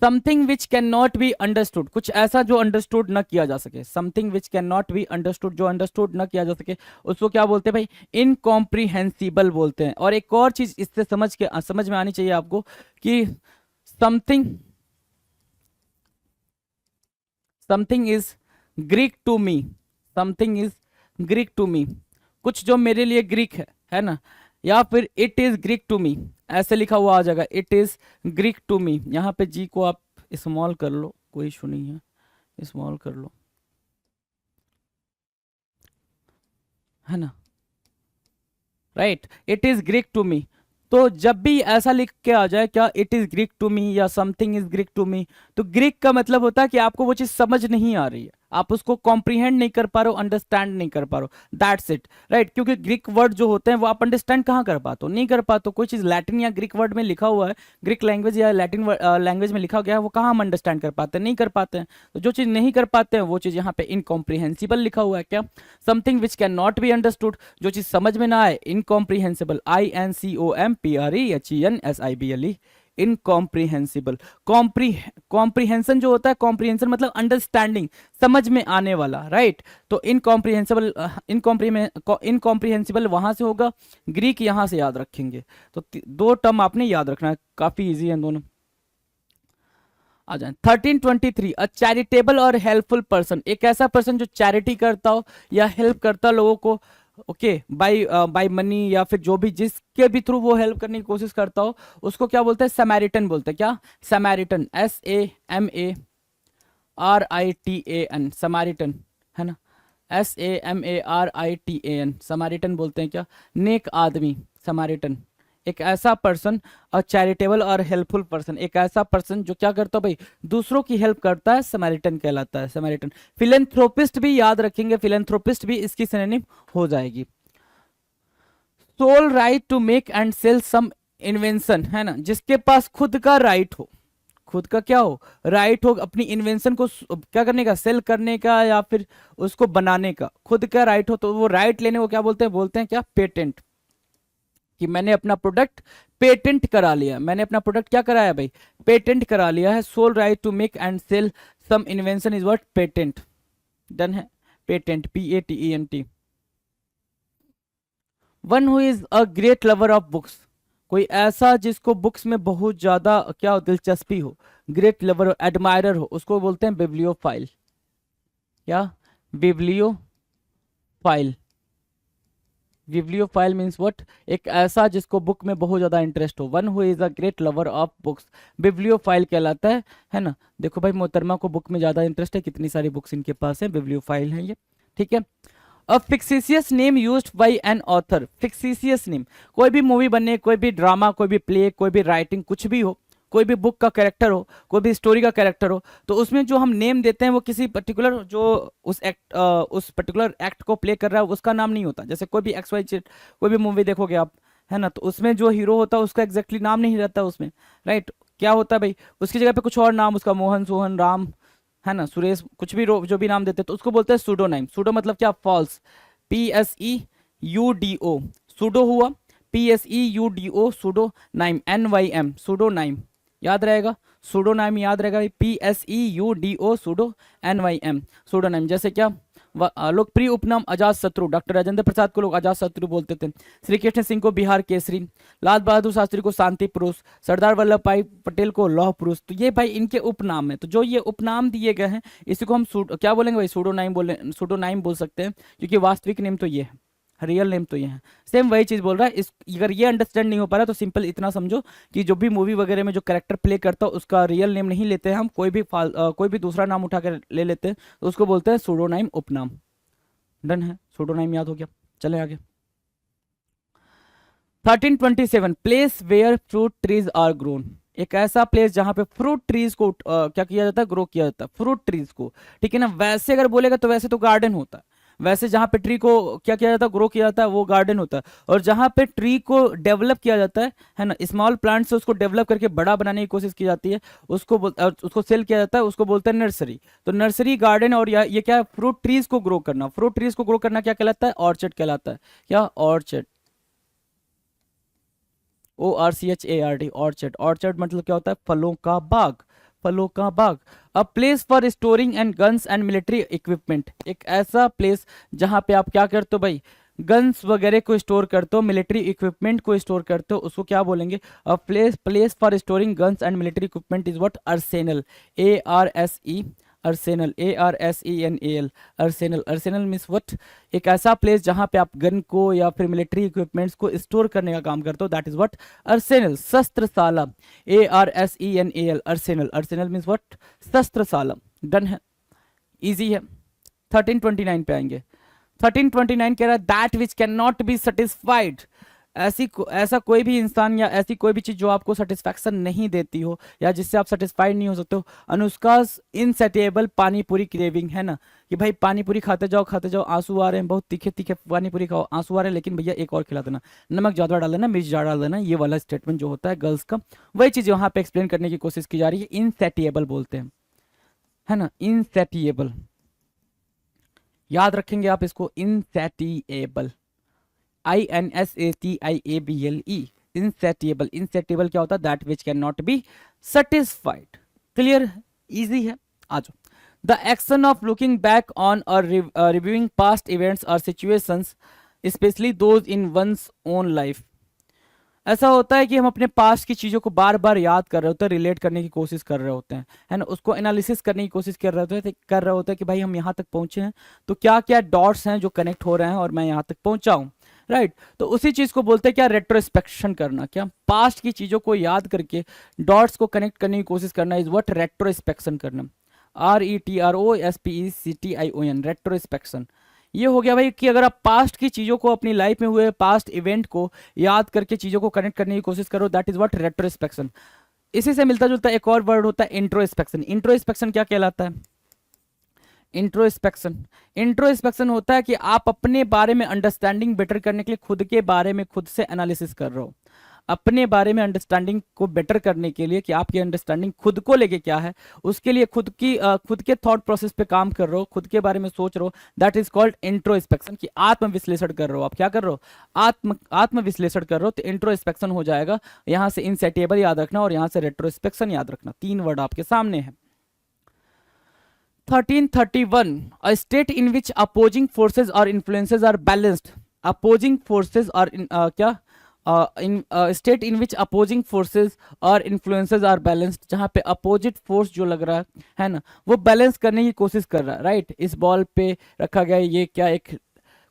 Something which can not be understood, कुछ ऐसा जो अंडरस्टूड ना किया जा सके, something which can not be understood, जो अंडरस्टूड ना किया जा सके, उसको क्या बोलते हैं भाई, इनकॉम्प्रिहेंसिबल बोलते हैं। और एक और चीज इससे समझ में आनी चाहिए आपको कि something, something is Greek to me, something is Greek to me, कुछ जो मेरे लिए ग्रीक है ना, या फिर it is Greek to me, ऐसे लिखा हुआ आ जाएगा, it is Greek to me. यहाँ पे जी को आप स्मॉल कर लो, कोई इशू नहीं है, स्मॉल कर लो, है ना, right, it is Greek to me. तो जब भी ऐसा लिख के आ जाए क्या, it is Greek to me या something is Greek to me, तो ग्रीक का मतलब होता है कि आपको वो चीज समझ नहीं आ रही है, आप उसको कॉम्प्रीहेंड नहीं कर पा रहे हो, अंडरस्टैंड नहीं कर पा रहे हो, दैट्स इट, राइट। क्योंकि ग्रीक वर्ड जो होते हैं वो आप अंडरस्टैंड कहाँ कर पाते हो, नहीं कर पाते हो। कोई चीज लैटिन या ग्रीक वर्ड में लिखा हुआ है, ग्रीक लैंग्वेज या लैटिन लैंग्वेज में लिखा गया है, वो कहाँ हम अंडरस्टैंड कर पाते हैं, नहीं कर पाते हैं। तो जो चीज नहीं कर पाते हैं वो चीज यहाँ पे इनकॉम्प्रीहेंसिबल लिखा हुआ है, क्या, something which can not be understood, जो चीज समझ में ना आए, इनकॉम्प्रीहेंसिबल, INCOMPREHENSIBLE, इनकॉम्प्रीहेंसिबल। कॉम्प्रीहेंशन जो होता है, कॉम्प्रीहेंशन मतलब अंडरस्टैंडिंग, समझ में आने वाला, राइट। तो इनकॉम्प्रीहेंसिबल, इनकॉम्प्रीहेंसिबल वहां से होगा, ग्रीक यहां से याद रखेंगे। तो दो टर्म आपने याद रखना है, काफी इजी है दोनों। आ जाए 1323, अ चैरिटेबल और हेल्पफुल पर्सन, एक ऐसा पर्सन जो चैरिटी करता हो या हेल्प करता हो लोगों को, ओके, बाय मनी या फिर जो भी जिसके भी थ्रू वो हेल्प करने की कोशिश करता हो, उसको क्या बोलते हैं, समैरिटन बोलते हैं, क्या, समैरिटन, SAMARITAN, समैरिटन, है ना, SAMARITAN, समैरिटन बोलते हैं, क्या, नेक आदमी, समैरिटन। एक ऐसा पर्सन, और चैरिटेबल और हेल्पफुल पर्सन, एक ऐसा पर्सन जो क्या करता है भाई, दूसरों की हेल्प करता है, समैरिटन कहलाता है, समैरिटन। फिलेंथ्रोपिस्ट भी याद रखेंगे, फिलेंथ्रोपिस्ट भी इसकी सिनोनिम हो जाएगी। Sole right to make and sell some invention, है ना, जिसके पास खुद का राइट हो, खुद का क्या हो, राइट हो, अपनी इन्वेंशन को क्या करने का, सेल करने का या फिर उसको बनाने का, खुद का राइट हो, तो वो राइट लेने को क्या बोलते हैं क्या, पेटेंट, कि मैंने अपना प्रोडक्ट पेटेंट करा लिया, मैंने अपना प्रोडक्ट क्या कराया भाई, पेटेंट करा लिया है। Sole right to make and sell some invention is what, patent, done है, patent, PATENT। One who is a great lover of books, कोई ऐसा जिसको बुक्स में बहुत ज्यादा क्या हो, दिलचस्पी हो, ग्रेट लवर, एडमायरर हो, उसको बोलते हैं बिब्लियोफाइल, क्या, बिब्लियोफाइल। बिब्लियोफाइल मीन्स व्हाट, एक ऐसा जिसको बुक में बहुत ज्यादा इंटरेस्ट हो, one who is a great lover of books, bibliophile कहलाता है ना। देखो भाई मोहतरमा को बुक में ज्यादा इंटरेस्ट है, कितनी सारी बुक्स इनके पास है, बिब्लियोफाइल है ये, ठीक है। A fictitious name used by an author, fictitious name, कोई भी मूवी बने, कोई भी ड्रामा, कोई भी प्ले, कोई भी राइटिंग, कुछ भी हो, कोई भी बुक का कैरेक्टर हो, कोई भी स्टोरी का कैरेक्टर हो, तो उसमें जो हम नेम देते हैं वो किसी पर्टिकुलर जो उस पर्टिकुलर एक्ट को प्ले कर रहा है उसका नाम नहीं होता। जैसे कोई भी XYZ कोई भी मूवी देखोगे आप, है ना, तो उसमें जो हीरो होता है उसका एग्जैक्टली नाम नहीं रहता उसमें, राइट। क्या होता है भाई, उसकी जगह पे कुछ और नाम, उसका मोहन, सोहन, राम, है ना, सुरेश, कुछ भी जो भी नाम देते हैं तो उसको बोलते हैं सूडोनाइम। सूडो मतलब क्या, फॉल्स, PSEUDO, सूडो हुआ, PSEUDO, सूडो, नाइम, NYM, सूडोनाइम, याद रहेगा, सूडोनाइम याद रहेगा भाई, PSEUDO, सूडो, NYM, सूडोनाइम। जैसे क्या, लोकप्रिय उपनाम अजात शत्रु, डॉक्टर राजेंद्र प्रसाद को लोग अजात शत्रु बोलते थे, श्री कृष्ण सिंह को बिहार केसरी, लाल बहादुर शास्त्री को शांति पुरुष, सरदार वल्लभ भाई पटेल को लौह पुरुष। तो ये भाई इनके उपनाम है, तो जो ये उपनाम दिए गए हैं इसी को हम क्या बोलेंगे भाई, सूडोनाइम बोल सकते हैं, क्योंकि वास्तविक नेम तो ये है, रियल नेम तो ये है। सेम वही चीज बोल रहा है, इस अगर ये अंडरस्टैंड नहीं हो पा रहा तो सिंपल इतना समझो कि जो भी मूवी वगैरह में जो कैरेक्टर प्ले करता है उसका रियल नेम नहीं लेते हैं हम, कोई भी दूसरा नाम उठा कर ले लेते हैं, तो उसको बोलते हैं सूडोनाइम, उपनाम। डन है, सूडोनाइम याद हो गया। चले आगे। 1327 place where fruit trees are grown, एक ऐसा प्लेस जहां पे फ्रूट ट्रीज को क्या किया जाता है, ग्रो किया जाता है, फ्रूट ट्रीज को, ठीक है ना। वैसे अगर बोलेगा तो वैसे तो गार्डन होता है, वैसे जहां पे ट्री को क्या किया जाता है, ग्रो किया जाता है, वो गार्डन होता है। और जहां पे ट्री को डेवलप किया जाता है ना, स्मॉल प्लांट से उसको डेवलप करके बड़ा बनाने की कोशिश की जाती है, उसको सेल किया जाता है, उसको बोलते हैं नर्सरी। तो नर्सरी गार्डन, और ये क्या है, फ्रूट ट्रीज को ग्रो करना। फ्रूट ट्रीज को ग्रो करना क्या कहलाता है, ऑर्चर्ड कहलाता है। क्या, ऑर्चर्ड, ORCHARD, ऑर्चर्ड। ऑर्चर्ड मतलब क्या होता है, फलों का बाग, फलों का बाग। A place for storing and guns and military equipment, एक ऐसा प्लेस जहां पे आप क्या करते हो भाई, गन्स वगैरह को स्टोर करते हो, मिलिट्री इक्विपमेंट को स्टोर करते हो, उसको क्या बोलेंगे, अ place for storing guns and military equipment is what, arsenal, ARSE, arsenal, ARSENAL, arsenal. Arsenal means what, एक ऐसा प्लेस जहां पे आप गन को या फिर मिलिट्री इक्विपमेंट्स को स्टोर करने का काम करते हो, दैट इज व्हाट, अर्सेनल। शस्त्रशाला, ARSENAL, arsenal. Arsenal means what, शस्त्रशाला। डन है, इजी है। 1329 पे आएंगे। 1329 कह रहा है that which can not be satisfied, ऐसा कोई भी इंसान या ऐसी कोई भी चीज जो आपको सेटिस्फैक्शन नहीं देती हो या जिससे आप सेटिस्फाइड नहीं हो सकते हो। अनुष्का इनसेटिएबल पानी पूरी क्रेविंग, है ना, कि भाई पानी पूरी खाते जाओ आंसू आ रहे हैं, बहुत तीखे तीखे पानी पूरी खाओ, आंसू आ रहे हैं, लेकिन भैया एक और खिला देना, नमक ज्यादा डाल देना, मिर्च ज्यादा डाल देना। ये वाला स्टेटमेंट जो होता है गर्ल्स का, वही चीज वहां पे एक्सप्लेन करने की कोशिश की जा रही है। इनसेटिएबल बोलते हैं, है ना, इनसेटिएबल, याद रखेंगे आप इसको, इनसेटिएबल, INSATIABLE, इनसेटिएबल। इनसेटिएबल क्या होता है, that which can not be satisfied. Clear, easy है। आ जाओ। The action of looking back on और रिव्यूइंग पास्ट इवेंट्स और situations, specially those in one's own life. ऐसा होता है कि हम अपने पास्ट की चीज़ों को बार बार याद कर रहे होते हैं, रिलेट करने की कोशिश कर रहे होते हैं, है ना, उसको एनालिसिस करने की कोशिश कर रहे होते हैं कि भाई हम यहाँ तक पहुँचे हैं तो क्या क्या डॉट्स हैं जो कनेक्ट हो रहे हैं और मैं यहाँ तक पहुँचा हूँ, राइट। तो उसी चीज़ को बोलते हैं क्या, रेट्रोस्पेक्शन करना। क्या, पास्ट की चीज़ों को याद करके डॉट्स को कनेक्ट करने की कोशिश करना इज व्हाट, रेट्रोस्पेक्शन करना। RETROSPECTION, retrospection. ये हो गया भाई कि अगर आप पास्ट की चीज़ों को, अपनी लाइफ में हुए पास्ट इवेंट को याद करके चीज़ों को कनेक्ट करने की कोशिश करो, दैट इज व्हाट, रेट्रोस्पेक्शन। इसी से मिलता जुलता एक और वर्ड होता है इंट्रोस्पेक्शन। इंट्रोस्पेक्शन क्या कहलाता है, इंट्रोस्पेक्शन, इंट्रोस्पेक्शन होता है कि आप अपने बारे में अंडरस्टैंडिंग बेटर करने के लिए खुद के बारे में खुद से एनालिसिस कर रहे हो, अपने बारे में अंडरस्टैंडिंग को बेटर करने के लिए कि आपकी अंडरस्टैंडिंग खुद को लेके क्या है, उसके लिए खुद के थॉट प्रोसेस पे काम कर रहे हो, खुद के बारे में सोच रहे हो, दैट इज कॉल्ड इंट्रोस्पेक्शन। कि आत्मविश्लेषण कर रहे हो, आप क्या कर रहे हो, आत्मविश्लेषण कर रहे हो, तो इंट्रोस्पेक्शन हो जाएगा। यहां से इनसेटिएबल याद रखना और यहां से रेट्रोस्पेक्शन याद रखना, 3 वर्ड आपके सामने है। 1331 a state in which opposing forces or influences are balanced, opposing forces are क्या, in state in which opposing forces और influences are balanced, जहाँ पे opposite force जो लग रहा है ना, वो बैलेंस करने की कोशिश कर रहा है, राइट। इस बॉल पे रखा गया ये क्या, एक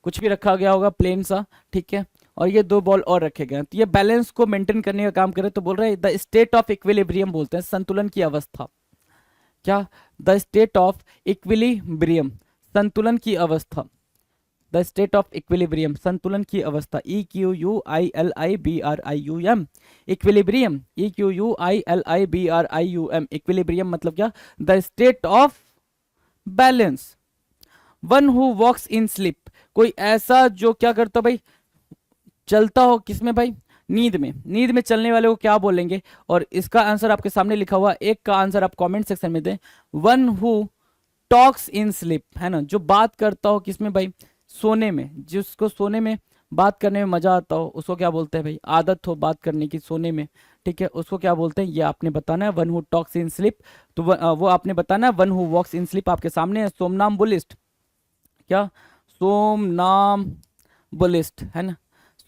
कुछ भी रखा गया होगा प्लेन सा, ठीक है, और ये 2 बॉल और रखे गए हैं, तो ये बैलेंस को मेंटेन करने का काम कर रहे हैं। तो बोल रहे हैं द स्टेट ऑफ इक्विलिब्रियम, बोलते हैं संतुलन की अवस्था। क्या, द स्टेट ऑफ इक्विलिब्रियम, संतुलन की अवस्था, द स्टेट ऑफ इक्विलिब्रियम, संतुलन की अवस्था, EQUILIBRIUM, इक्विलिब्रियम, EQUILIBRIUM, इक्विलिब्रियम मतलब क्या, the state of balance. One who walks in sleep, कोई ऐसा जो क्या करता भाई, चलता हो किसमें भाई, नींद में। नींद में चलने वाले को क्या बोलेंगे, और इसका आंसर आपके सामने लिखा हुआ, एक का आंसर आप कमेंट सेक्शन में दें। One who talks in sleep, है ना, जो बात करता हो किसमें भाई, सोने में, जिसको सोने में बात करने में मजा आता हो उसको क्या बोलते हैं भाई, आदत हो बात करने की सोने में, ठीक है, उसको क्या बोलते हैं, ये आपने बताना है। One who talks in sleep, तो वो आपने बताना है। One who walks in sleep आपके सामने है। सोमनाम बुलिस्ट, क्या, सोमनाम बुलिस्ट, है ना,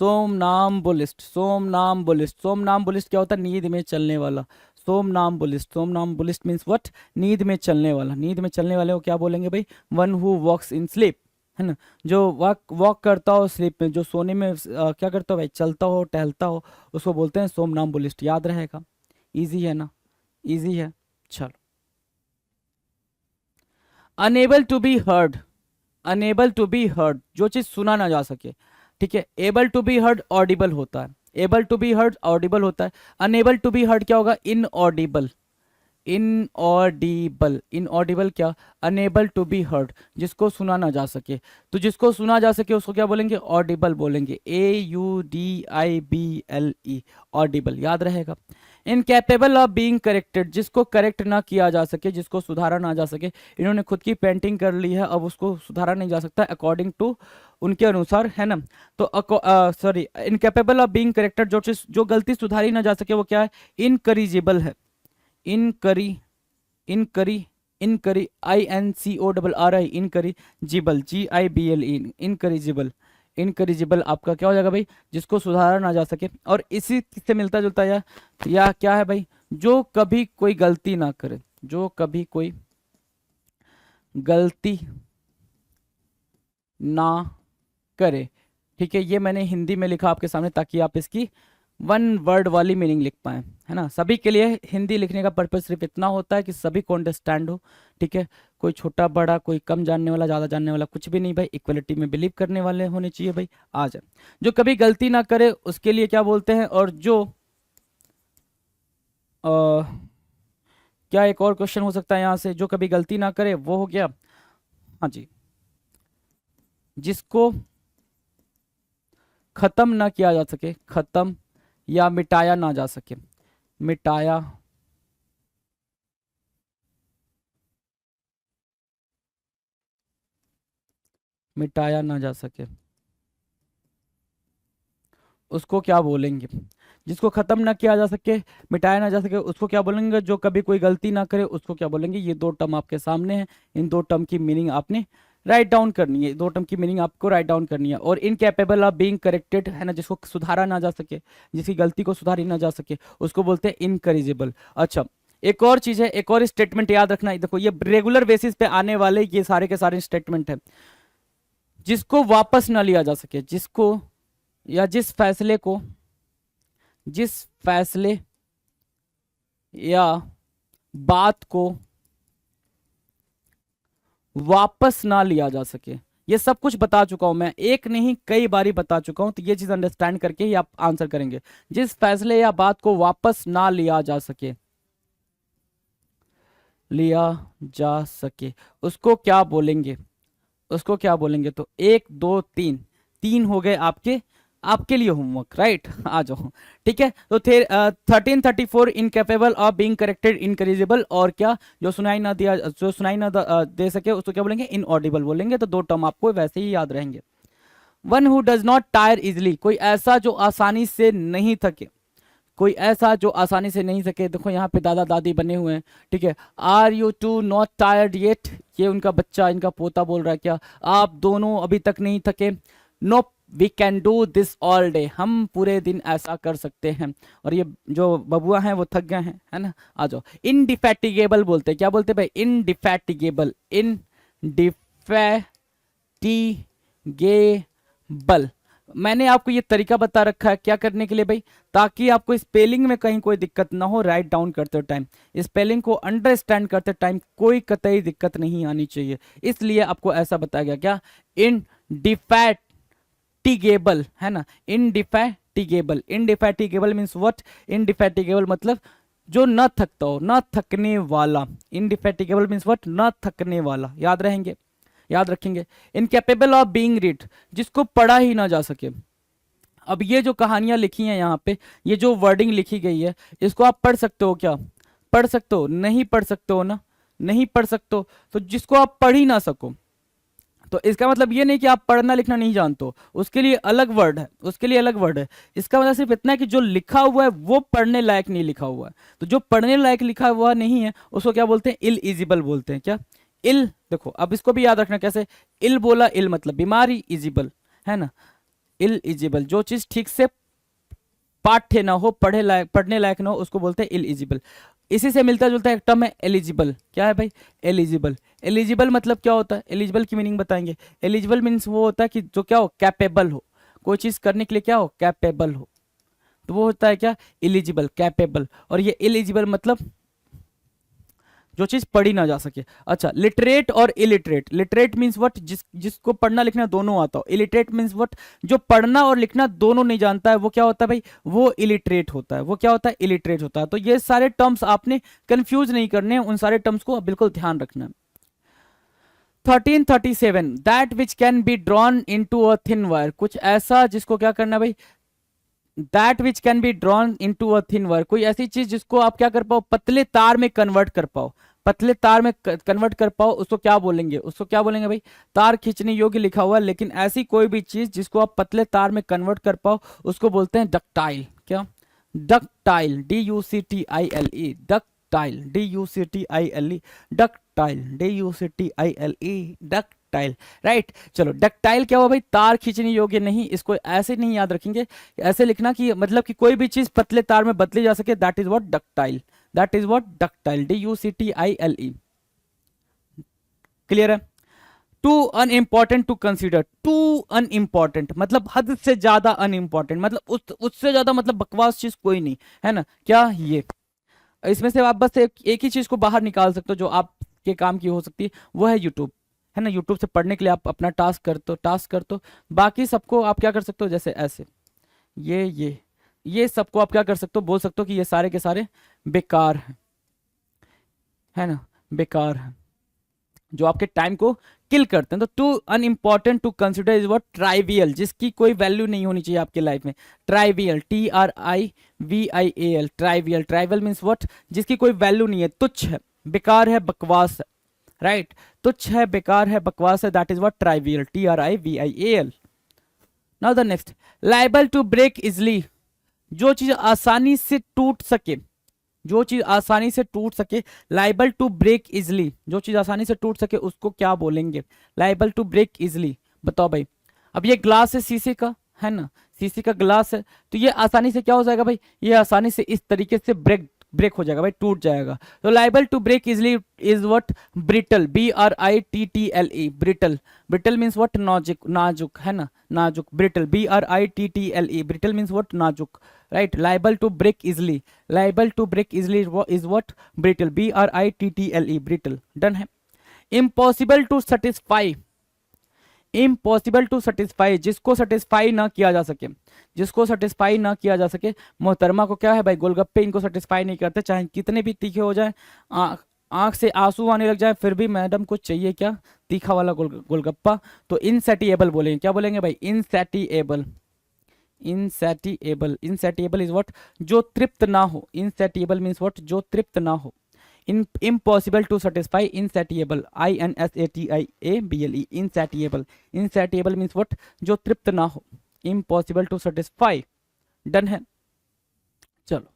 सोमनाम बुलिस्ट, सोमनाम बुलिस्ट। सोमनाम बुलिस्ट क्या होता है, नींद में चलने वाला। सोमनाम बुलिस्ट, सोमनाम बुलिस्ट मीन्स व्हाट, नींद में चलने वाला। नींद में चलने वाले को क्या बोलेंगे भाई, one who walks in sleep, है ना, जो वॉक करता हो स्लीप में, जो सोने में क्या करता हो भाई, चलता हो टहलता हो, उसको बोलते हैं सोमनाम बुलिस्ट। याद रहेगा, इजी है ना, इजी है। चलो, unable to be heard, unable to be heard, जो चीज सुना ना जा सके, ठीक है। Able to be heard audible होता है, able to be heard audible होता है। अनेबल टू बी हर्ड क्या होगा? इनऑडिबल, इनऑडिबल, इनऑडिबल क्या? अनेबल टू बी हर्ड, जिसको सुना ना जा सके। तो जिसको सुना जा सके उसको क्या बोलेंगे? ऑडिबल बोलेंगे, AUDIBLE, ऑडिबल, याद रहेगा। इनकैपेबल ऑफ बीइंग करेक्टेड, जिसको करेक्ट ना किया जा सके, जिसको सुधारा ना जा सके। इन्होंने खुद की पेंटिंग कर ली है, अब उसको सुधारा नहीं जा सकता अकॉर्डिंग टू, उनके अनुसार, है ना। तो sorry, incapable of being corrected, जो चीज, जो गलती सुधारी ना जा सके वो क्या है? इनकरीजिबल है। Inquiry, inquiry, inquiry, INCORRI, इनकरीजिबल, GIBLE, इनकरीजिबल, इनकरीजिबल आपका क्या हो जाएगा भाई? जिसको सुधारा ना जा सके। और इसी से मिलता जुलता या क्या है भाई? जो कभी कोई गलती ना करे, जो कभी कोई गलती ना करे, ठीक है। ये मैंने हिंदी में लिखा आपके सामने ताकि आप इसकी वन वर्ड वाली मीनिंग लिख पाएं, है ना। सभी के लिए हिंदी लिखने का पर्पस सिर्फ इतना होता है कि सभी को अंडरस्टैंड हो, ठीक है। कोई छोटा बड़ा, कोई कम जानने वाला, ज़्यादा जानने वाला, कुछ भी नहीं भाई। इक्वलिटी में बिलीव करने वाले होने चाहिए भाई। आ जाए, जो कभी गलती ना करे उसके लिए क्या बोलते हैं? और जो क्या एक और क्वेश्चन हो सकता है यहाँ से? जो कभी गलती ना करे वो हो गया, हाँ जी, जिसको खत्म ना किया जा सके, खत्म या मिटाया ना जा सके, मिटाया मिटाया ना जा सके, उसको क्या बोलेंगे? जिसको खत्म ना किया जा सके, मिटाया ना जा सके, उसको क्या बोलेंगे? जो कभी कोई गलती ना करे उसको क्या बोलेंगे? ये दो टर्म आपके सामने हैं, इन दो टर्म की मीनिंग आपने राइट डाउन करनी है, दो टर्म की मीनिंग आपको राइट डाउन करनी है। और इनकैपेबल ऑफ बीइंग करेक्टेड, है ना, जिसको सुधारा ना जा सके, जिसकी गलती को सुधारी ना जा सके, उसको बोलते हैं इनकरेजिबल। अच्छा, एक और चीज है, एक और स्टेटमेंट याद रखना है। देखो, ये रेगुलर बेसिस पे आने वाले ये सारे के सारे स्टेटमेंट है। जिसको वापस ना लिया जा सके, जिसको या जिस फैसले या बात को वापस ना लिया जा सके, ये सब कुछ बता चुका हूं मैं, एक नहीं कई बारी बता चुका हूं। तो ये चीज अंडरस्टैंड करके ही आप आंसर करेंगे। जिस फैसले या बात को वापस ना लिया जा सके, लिया जा सके, उसको क्या बोलेंगे? उसको क्या बोलेंगे? तो 1 2 3, 3 हो गए आपके लिए होमवर्क, राइट। आ जाओ, ठीक है। तो 1334, इनकेपेबल ऑफ बीइंग करेक्टेड, इनकरेजिबल, और क्या? जो सुनाई ना दे सके उसको क्या बोलेंगे? इनऑडिबल बोलेंगे। तो दो टर्म आपको वैसे ही याद रहेंगे। One who does not tyre easily, कोई ऐसा जो आसानी से नहीं थके, कोई ऐसा जो आसानी से नहीं सके। देखो यहाँ पे दादा दादी बने हुए हैं, ठीक है। Are you two not tired yet, ये उनका बच्चा, इनका पोता बोल रहा है क्या? आप दोनों अभी तक नहीं थके? No, we can do this all day, हम पूरे दिन ऐसा कर सकते हैं। और ये जो बबुआ हैं वो थक गए हैं, है ना। आ जाओ, इनडिफैटिगेबल बोलते हैं, क्या बोलते हैं भाई? इनडिफैटिगेबल, इनडिफैटिगेबल। मैंने आपको ये तरीका बता रखा है क्या करने के लिए भाई? ताकि आपको स्पेलिंग में कहीं कोई दिक्कत ना हो, राइट डाउन करते टाइम, स्पेलिंग को अंडरस्टैंड करते टाइम कोई कतई दिक्कत नहीं आनी चाहिए, इसलिए आपको ऐसा बताया गया। क्या? इनडिफैटिगेबल, है ना। इनडिफैटिगेबल, इनडिफैटिगेबल मीन्स व्हाट? इनडिफैटिगेबल मतलब जो न थकता हो, न थकने वाला। इनडिफैटिगेबल मीन्स व्हाट? न थकने वाला, याद रहेंगे, याद रखेंगे। इनकेपेबल ऑफ बीइंग रीड, जिसको पढ़ा ही ना जा सके। अब ये जो कहानियां लिखी हैं यहाँ पे, ये जो वर्डिंग लिखी गई है, इसको आप पढ़ सकते हो क्या? पढ़ सकते हो? नहीं पढ़ सकते हो ना, नहीं पढ़ सकते हो। तो जिसको आप पढ़ ही ना सको, तो इसका मतलब ये नहीं कि आप पढ़ना लिखना नहीं जानते हो, उसके लिए अलग वर्ड है, उसके लिए अलग वर्ड है। इसका मतलब सिर्फ इतना है कि जो लिखा हुआ है वो पढ़ने लायक नहीं लिखा हुआ है। तो जो पढ़ने लायक लिखा हुआ नहीं है उसको क्या बोलते हैं? इलइजिबल बोलते हैं। क्या? इल, देखो अब इसको भी याद रखना कैसे। इल बोला, इल मतलब बीमारी, इजिबल, है ना। इल इजिबल, जो चीज ठीक से पाठ्य ना हो, पढ़ने लायक ना हो, उसको बोलते हैं इल इजिबल। इसी से मिलता जुलता एक टर्म है एलिजिबल। क्या है भाई? एलिजिबल। एलिजिबल मतलब क्या होता है? एलिजिबल की मीनिंग बताएंगे। एलिजिबल मीन्स वो होता है कि जो क्या हो? कैपेबल हो, कोई चीज करने के लिए क्या हो? कैपेबल हो। तो वो होता है क्या? Eligible, capable. और ये एलिजिबल मतलब जो चीज पढ़ी ना जा सके। अच्छा, लिटरेट और इलिटरेट। लिटरेट मीन्स व्हाट, जिसको पढ़ना लिखना दोनों आता हो। इलिटरेट मीन्स व्हाट, जो पढ़ना और लिखना दोनों नहीं जानता है, वो क्या होता है भाई, वो इलिटरेट होता है। वो क्या होता है, इलिटरेट होता है। तो ये सारे टर्म्स आपने कंफ्यूज नहीं करने हैं, उन सारे टर्म्स को बिल्कुल ध्यान रखना है। 1337, that which can be drawn into a thin wire. कुछ ऐसा जिसको क्या करना है भाई, that which can be drawn into a thin wire, कोई ऐसी चीज जिसको आप क्या कर पाओ, पतले तार में कन्वर्ट कर पाओ। पतले तार में कन्वर्ट कर पाओ, उसको क्या बोलेंगे, उसको क्या बोलेंगे भाई, तार खींचने योग्य लिखा हुआ है, लेकिन ऐसी कोई भी चीज जिसको आप पतले तार में कन्वर्ट कर पाओ, उसको बोलते हैं डक्टाइल। क्या, ductile, DUCTILE, ductile, DUCTILE, ductile, DUCTILE, ductile. Right, चलो डक्टाइल क्या हुआ भाई, तार खींचने योग्य नहीं। इसको ऐसे नहीं याद रखेंगे, ऐसे लिखना कि मतलब कि कोई भी चीज पतले तार में बदली जा सके, that is what ductile, that is what ductile, DUCTILE। Clear है। Too unimportant to consider, too unimportant मतलब हद से ज्यादा अनइम्पॉर्टेंट, मतलब उससे ज्यादा मतलब बकवास चीज कोई नहीं है ना। क्या ये, इसमें से आप बस एक ही चीज को बाहर निकाल सकते हो जो आपके काम की हो सकती है, वो है यूट्यूब, है ना। यूट्यूब से पढ़ने के लिए आप अपना टास्क करते हो। बाकी सबको आप क्या कर सकते हो, जैसे ऐसे ये सबको आप क्या कर सकते हो, बोल सकते हो कि ये सारे के सारे बेकार हैं, है ना, बेकार हैं, जो आपके टाइम को किल करते हैं। तो too unimportant to consider is what trivial, जिसकी कोई वैल्यू नहीं होनी चाहिए आपके लाइफ में। Trivial, TRIVIAL, trivial. Trivial means what, जिसकी कोई वैल्यू नहीं है, तुच्छ है, बेकार है, बकवास है। राइट, तुच्छ है, बेकार है, बकवास है, that is what trivial, TRIVIAL। Now the next, liable to break easily, जो चीज आसानी से टूट सके, जो चीज आसानी से टूट सके, लाइबल टू ब्रेक इजली, जो चीज आसानी से टूट सके उसको क्या बोलेंगे, लाइबल टू ब्रेक इजली। बताओ भाई, अब ये ग्लास है शीशे का, है ना, शीशे का ग्लास है, तो ये आसानी से क्या हो जाएगा भाई, ये आसानी से इस तरीके से ब्रेक हो जाएगा भाई, टूट जाएगा। तो liable to break easily is what brittle, BRITTLE, brittle. Brittle means what, नाजुक, नाजुक, है ना, नाजुक, brittle, BRITTLE, brittle means what, नाजुक। Right, liable to break easily, liable to break easily is what brittle, BRITTLE, brittle. Done है। Impossible to satisfy, impossible to satisfy, जिसको satisfy ना किया जा सके, जिसको सेटिस्फाई ना किया जा सके। मोहतरमा को क्या है भाई, गोलगप्पे इनको सेटिस्फाई नहीं करते, चाहे कितने भी तीखे हो जाए, आंख से आंसू आने लग जाए, फिर भी मैडम को चाहिए क्या, तीखा वाला गोलगप्पा। तो इनसैटिएबल बोलेंगे, क्या बोलेंगे भाई, इनसैटिएबल, इनसैटिएबल। इनसैटिएबल इज व्हाट, जो तृप्त ना हो। इनसैटिएबल मीन्स व्हाट, जो तृप्त ना हो। Impossible to satisfy, insatiable, INSATIABLE, insatiable. Insatiable means what, जो तृप्त ना हो, इम्पॉसिबल टू सेटिस्फाई। डन है, चलो।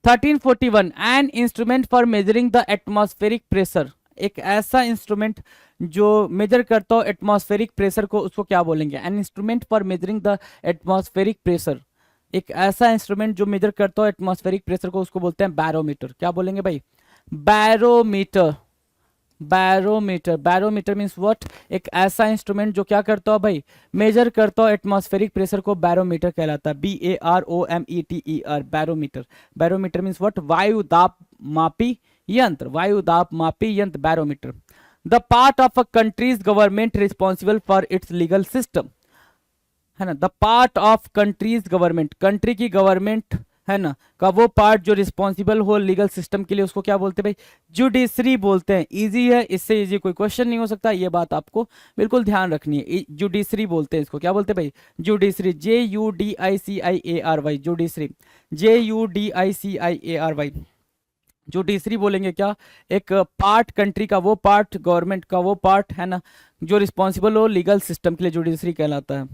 1341, an instrument for measuring the atmospheric pressure, एक ऐसा इंस्ट्रूमेंट जो मेजर करता हो एटमॉस्फेरिक प्रेशर को, उसको क्या बोलेंगे, an instrument for measuring the atmospheric pressure. एक ऐसा इंस्ट्रूमेंट जो मेजर करता हो एटमॉस्फेरिक प्रेशर को, उसको बोलते हैं बैरोमीटर। क्या बोलेंगे भाई, barometer, barometer. Barometer means what, एक ऐसा इंस्ट्रूमेंट जो क्या करता हो भाई, मेजर करता हो एटमॉस्फेरिक प्रेशर को, बैरोमीटर कहलाता है, BAROMETER, barometer. Barometer means what, वायु दाब मापी यंत्र, वायु दाब मापी यंत्र, barometer. The part of a countries government responsible for its legal system, है ना, the part of countries government, country की गवर्नमेंट, है ना, का वो पार्ट जो रिस्पॉन्सिबल हो लीगल सिस्टम के लिए, उसको क्या बोलते हैं भाई, जुडिशरी बोलते हैं। इजी है, इससे इजी कोई क्वेश्चन नहीं हो सकता, ये बात आपको बिल्कुल ध्यान रखनी है। जुडिशरी बोलते हैं इसको, क्या बोलते हैं भाई, judiciary, JUDICIARY, judiciary, JUDICIARY, judiciary बोलेंगे। क्या, एक पार्ट, कंट्री का वो पार्ट, गवर्नमेंट का वो पार्ट, है ना, जो रिस्पॉन्सिबल हो लीगल सिस्टम के लिए, जुडिशरी कहलाता है।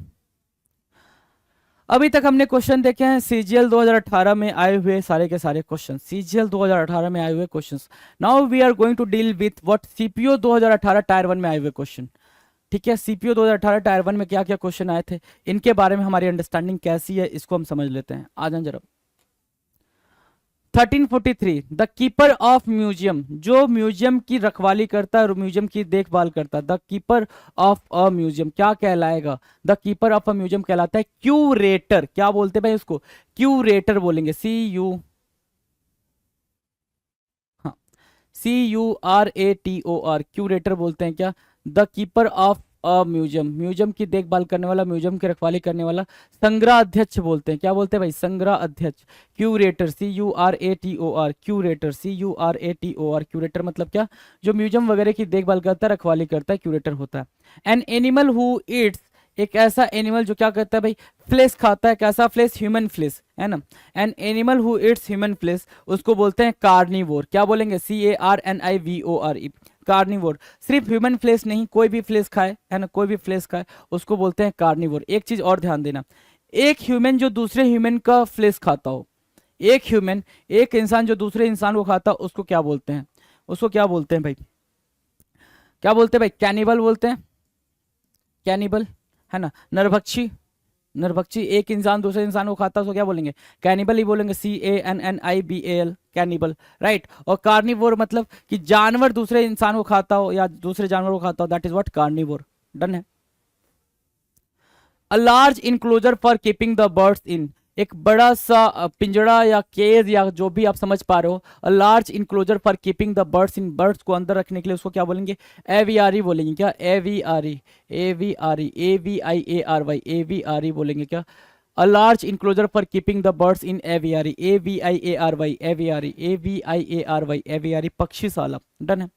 अभी तक हमने क्वेश्चन देखे हैं CGL 2018 में आए हुए सारे के सारे क्वेश्चन, CGL 2018 में आए हुए questions. Now we are going to deal with what CPO 2018 tier 1 में आए हुए क्वेश्चन। ठीक है, CPO 2018 टायर 1 में क्या क्या क्वेश्चन आए थे, इनके बारे में हमारी अंडरस्टैंडिंग कैसी है, इसको हम समझ लेते हैं। आ जाए जरा। 1343, द कीपर ऑफ म्यूजियम, जो म्यूजियम की रखवाली करता है और म्यूजियम की देखभाल करता है, the keeper of a museum क्या कहलाएगा, the keeper of a museum कहलाता है क्यूरेटर। क्या बोलते हैं भाई उसको, क्यूरेटर बोलेंगे, CU, हाँ, CURATOR, क्यूरेटर बोलते हैं क्या? The keeper of a museum, museum की देखभाल करने वाला, म्यूजियम की रखवाली करने वाला। संग्रह अध्यक्ष बोलते हैं, क्या बोलते हैं भाई? संग्रह अध्यक्ष। Curator, CURATOR, curator, CURATOR, curator मतलब क्या? जो म्यूजियम वगैरह की देखभाल करता है, रखवाली करता है, क्यूरेटर होता है। एन एनिमल हु ईट्स, एक ऐसा एनिमल जो क्या करता है भाई? फ्लेश खाता है। कैसा फ्लेश? ह्यूमन फ्लेश, है ना। An animal who eats human flesh, उसको बोलते हैं कार्निवोर। क्या बोलेंगे? CARNIVORE, carnivore. सिर्फ ह्यूमन फ्लेश नहीं, कोई भी फ्लेश खाए, है ना, कोई भी फ्लेश खाए उसको बोलते हैं कार्निवोर। एक चीज और ध्यान देना, एक ह्यूमन जो दूसरे ह्यूमन का फ्लेश खाता हो, एक ह्यूमन, एक इंसान जो दूसरे इंसान को खाता हो, उसको क्या बोलते हैं? उसको क्या बोलते हैं भाई? क्या बोलते हैं भाई? कैनिबल बोलते हैं, कैनिबल, है ना। नरभक्षी, नरभक्षी, एक इंसान दूसरे इंसान को खाता है तो क्या बोलेंगे? कैनिबल ही बोलेंगे, CANNIBAL, कैनिबल, राइट। और कार्निवोर मतलब कि जानवर दूसरे इंसान को खाता हो या दूसरे जानवर को खाता हो, that is what carnivore. Done है। A large enclosure for keeping the birds in, एक बड़ा सा पिंजड़ा या केज या जो भी आप समझ पा रहे हो। अ large enclosure for keeping the birds in, birds को अंदर रखने के लिए उसको क्या बोलेंगे? एवियारी बोलेंगे क्या? एवियारी, एवियारी, AVIARY, एवियारी बोलेंगे क्या? A large enclosure for keeping the birds in aviary, AVIARY, aviary, AVIARY, aviary, पक्षीशाला। डन है।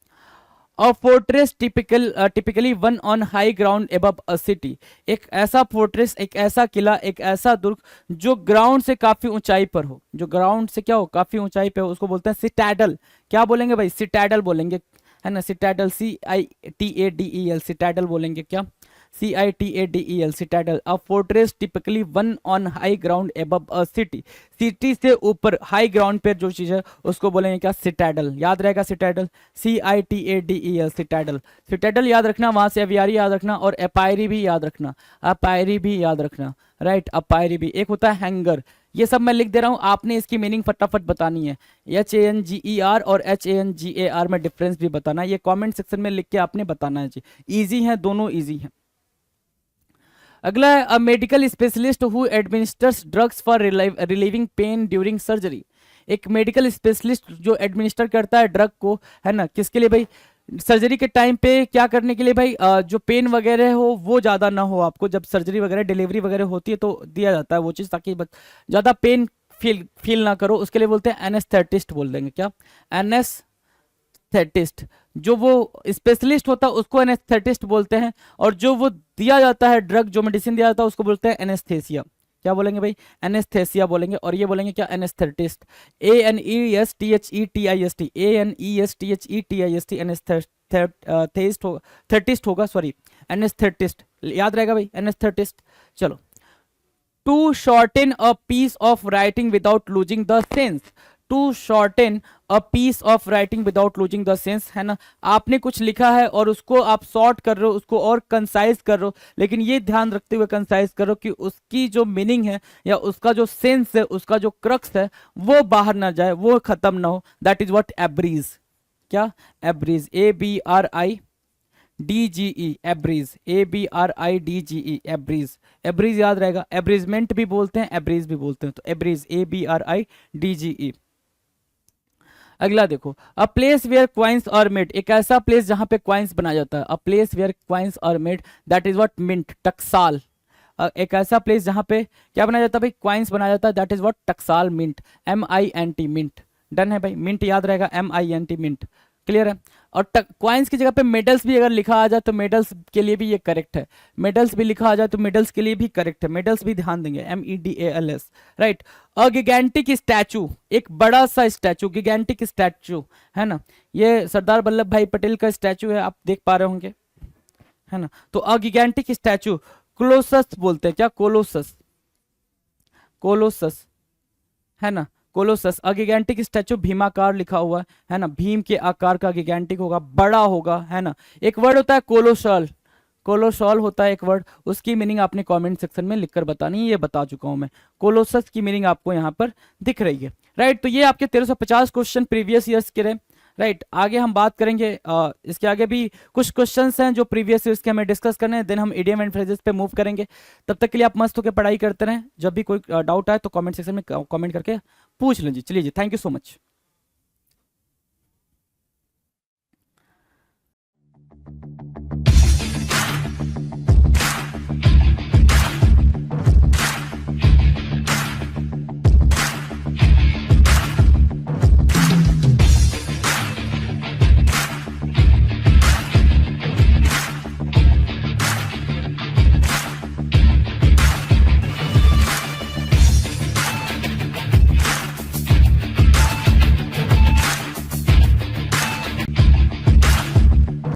A fortress typically one on high ground above a city, एक ऐसा फोर्ट्रेस, एक ऐसा किला, एक ऐसा दुर्ग जो ग्राउंड से काफी ऊंचाई पर हो, जो ग्राउंड से क्या हो? काफी ऊंचाई पे हो, उसको बोलते हैं सिटैडल। क्या बोलेंगे भाई? सिटैडल बोलेंगे, है ना। सिटैडल, CITADEL, सिटैडल बोलेंगे क्या? CITADEL, citadel. A fortress typically one on high ground above a city, city से ऊपर हाई ग्राउंड पे जो चीज है उसको बोलेंगे क्या? सिटैडल। याद रहेगा सिटैडल, CITADEL, सिटैडल। सिटैडल याद रखना, वहां से एवियारी याद रखना, और एपायरी भी याद रखना, अपायरी भी याद रखना, राइट। अपायरी भी एक होता है हैंगर। ये सब मैं लिख दे रहा हूं, आपने इसकी मीनिंग फटाफट बतानी है। HANGER और HANGAR में डिफरेंस भी बताना है, ये कमेंट सेक्शन में लिख के आपने बताना है जी। इजी है, दोनों इजी है। अगला है a medical specialist who administers drugs for relieving pen during surgery, एक मेडिकल स्पेशलिस्ट जो एडमिनिस्टर करता है ड्रग को, है ना, किसके लिए भाई? सर्जरी के टाइम पे क्या करने के लिए भाई? जो पेन वगैरह हो वो ज़्यादा ना हो आपको, जब सर्जरी वगैरह डिलीवरी वगैरह होती है तो दिया जाता है वो चीज़, ताकि ज़्यादा पेन फील ना करो, उसके लिए बोलते हैं एनेस्थेटिस्ट बोल देंगे क्या? एनेस्थेटिस्ट। जो वो स्पेशलिस्ट होता है उसको एनेस्थेटिस्ट बोलते हैं, और जो वो दिया जाता है ड्रग, जो मेडिसिन दिया जाता है उसको बोलते हैं एनेस्थेसिया। क्या बोलेंगे भाई? एनेस्थेसिया बोलेंगे। और ये बोलेंगे क्या? एनेस्थेटिस्ट, ANESTHETIST, ANESTHETIST, एनेस्थेटिस्ट होगा, थेटिस्ट होगा, सॉरी, एनेस्थेटिस्ट याद रहेगा भाई, एनेस्थेटिस्ट। चलो, to shorten a piece of writing without losing the sense, to shorten a piece of writing without losing the sense, है ना। आपने कुछ लिखा है और उसको आप शॉर्ट कर रहे हो, उसको और कंसाइज कर रहे हो, लेकिन ये ध्यान रखते हुए कंसाइज करो कि उसकी जो मीनिंग है या उसका जो सेंस है, उसका जो क्रक्स है वो बाहर ना जाए, वो खत्म ना हो, दैट इज व्हाट एब्रीज। क्या? एब्रीज, ABRIDGE, एब्रीज, ABRIDGE, एब्रीज। एब्रीज याद रहेगा, एब्रीजमेंट भी बोलते हैं, एब्रीज भी बोलते हैं, तो एब्रीज, ABRIDGE। अगला देखो, a place where coins are made, एक ऐसा प्लेस जहां पे क्वाइंस बनाया जाता है, a place where coins are made, that is what mint, टकसाल। एक ऐसा प्लेस जहां पे क्या बनाया जाता है भाई? क्वाइंस बनाया जाता है, दैट इज व्हाट टकसाल, मिंट, MINT, मिंट। डन है भाई, मिंट याद रहेगा, MINT, मिंट। क्लियर है। और क्वाइंस की जगह पे मेडल्स भी अगर लिखा आ जाए तो मेडल्स के लिए भी ये करेक्ट है, मेडल्स भी लिखा आ जाए तो मेडल्स के लिए भी करेक्ट है, मेडल्स भी ध्यान देंगे, MEDALS, राइट। अ गिगेंटिक स्टैचू, एक बड़ा सा स्टैचू, गिगेंटिक स्टैचू, है ना। ये सरदार वल्लभ भाई पटेल का स्टैचू है, आप देख पा रहे होंगे, है ना। तो अ गिगेंटिक स्टैचू, कोलोसस बोलते हैं क्या? कोलोसस, कोलोसस, है ना, कोलोसस। अ गिगेंटिक स्टैचू, भीमाकार लिखा हुआ है ना, भीम के आकार का गिगेंटिक होगा, बड़ा होगा, है ना। एक वर्ड होता है कोलोसॉल, कोलोसॉल होता है एक वर्ड, उसकी मीनिंग आपने कमेंट सेक्शन में लिखकर बतानी है, ये बता चुका हूं मैं। कोलोसस की मीनिंग आपको यहाँ पर दिख रही है, राइट। तो ये आपके 1350 क्वेश्चन प्रीवियस ईयर्स के रहे, राइट। आगे हम बात करेंगे, इसके आगे भी कुछ क्वेश्चंस हैं जो प्रीवियस ईयर्स के हमें डिस्कस करने हैं, देन हम इडियम एंड फ्रेजेस पे मूव करेंगे। तब तक के लिए आप मस्त होकर पढ़ाई करते रहें, जब भी कोई डाउट आए तो कमेंट सेक्शन में कमेंट करके पूछ लीजिए। चलिए जी, थैंक यू सो मच।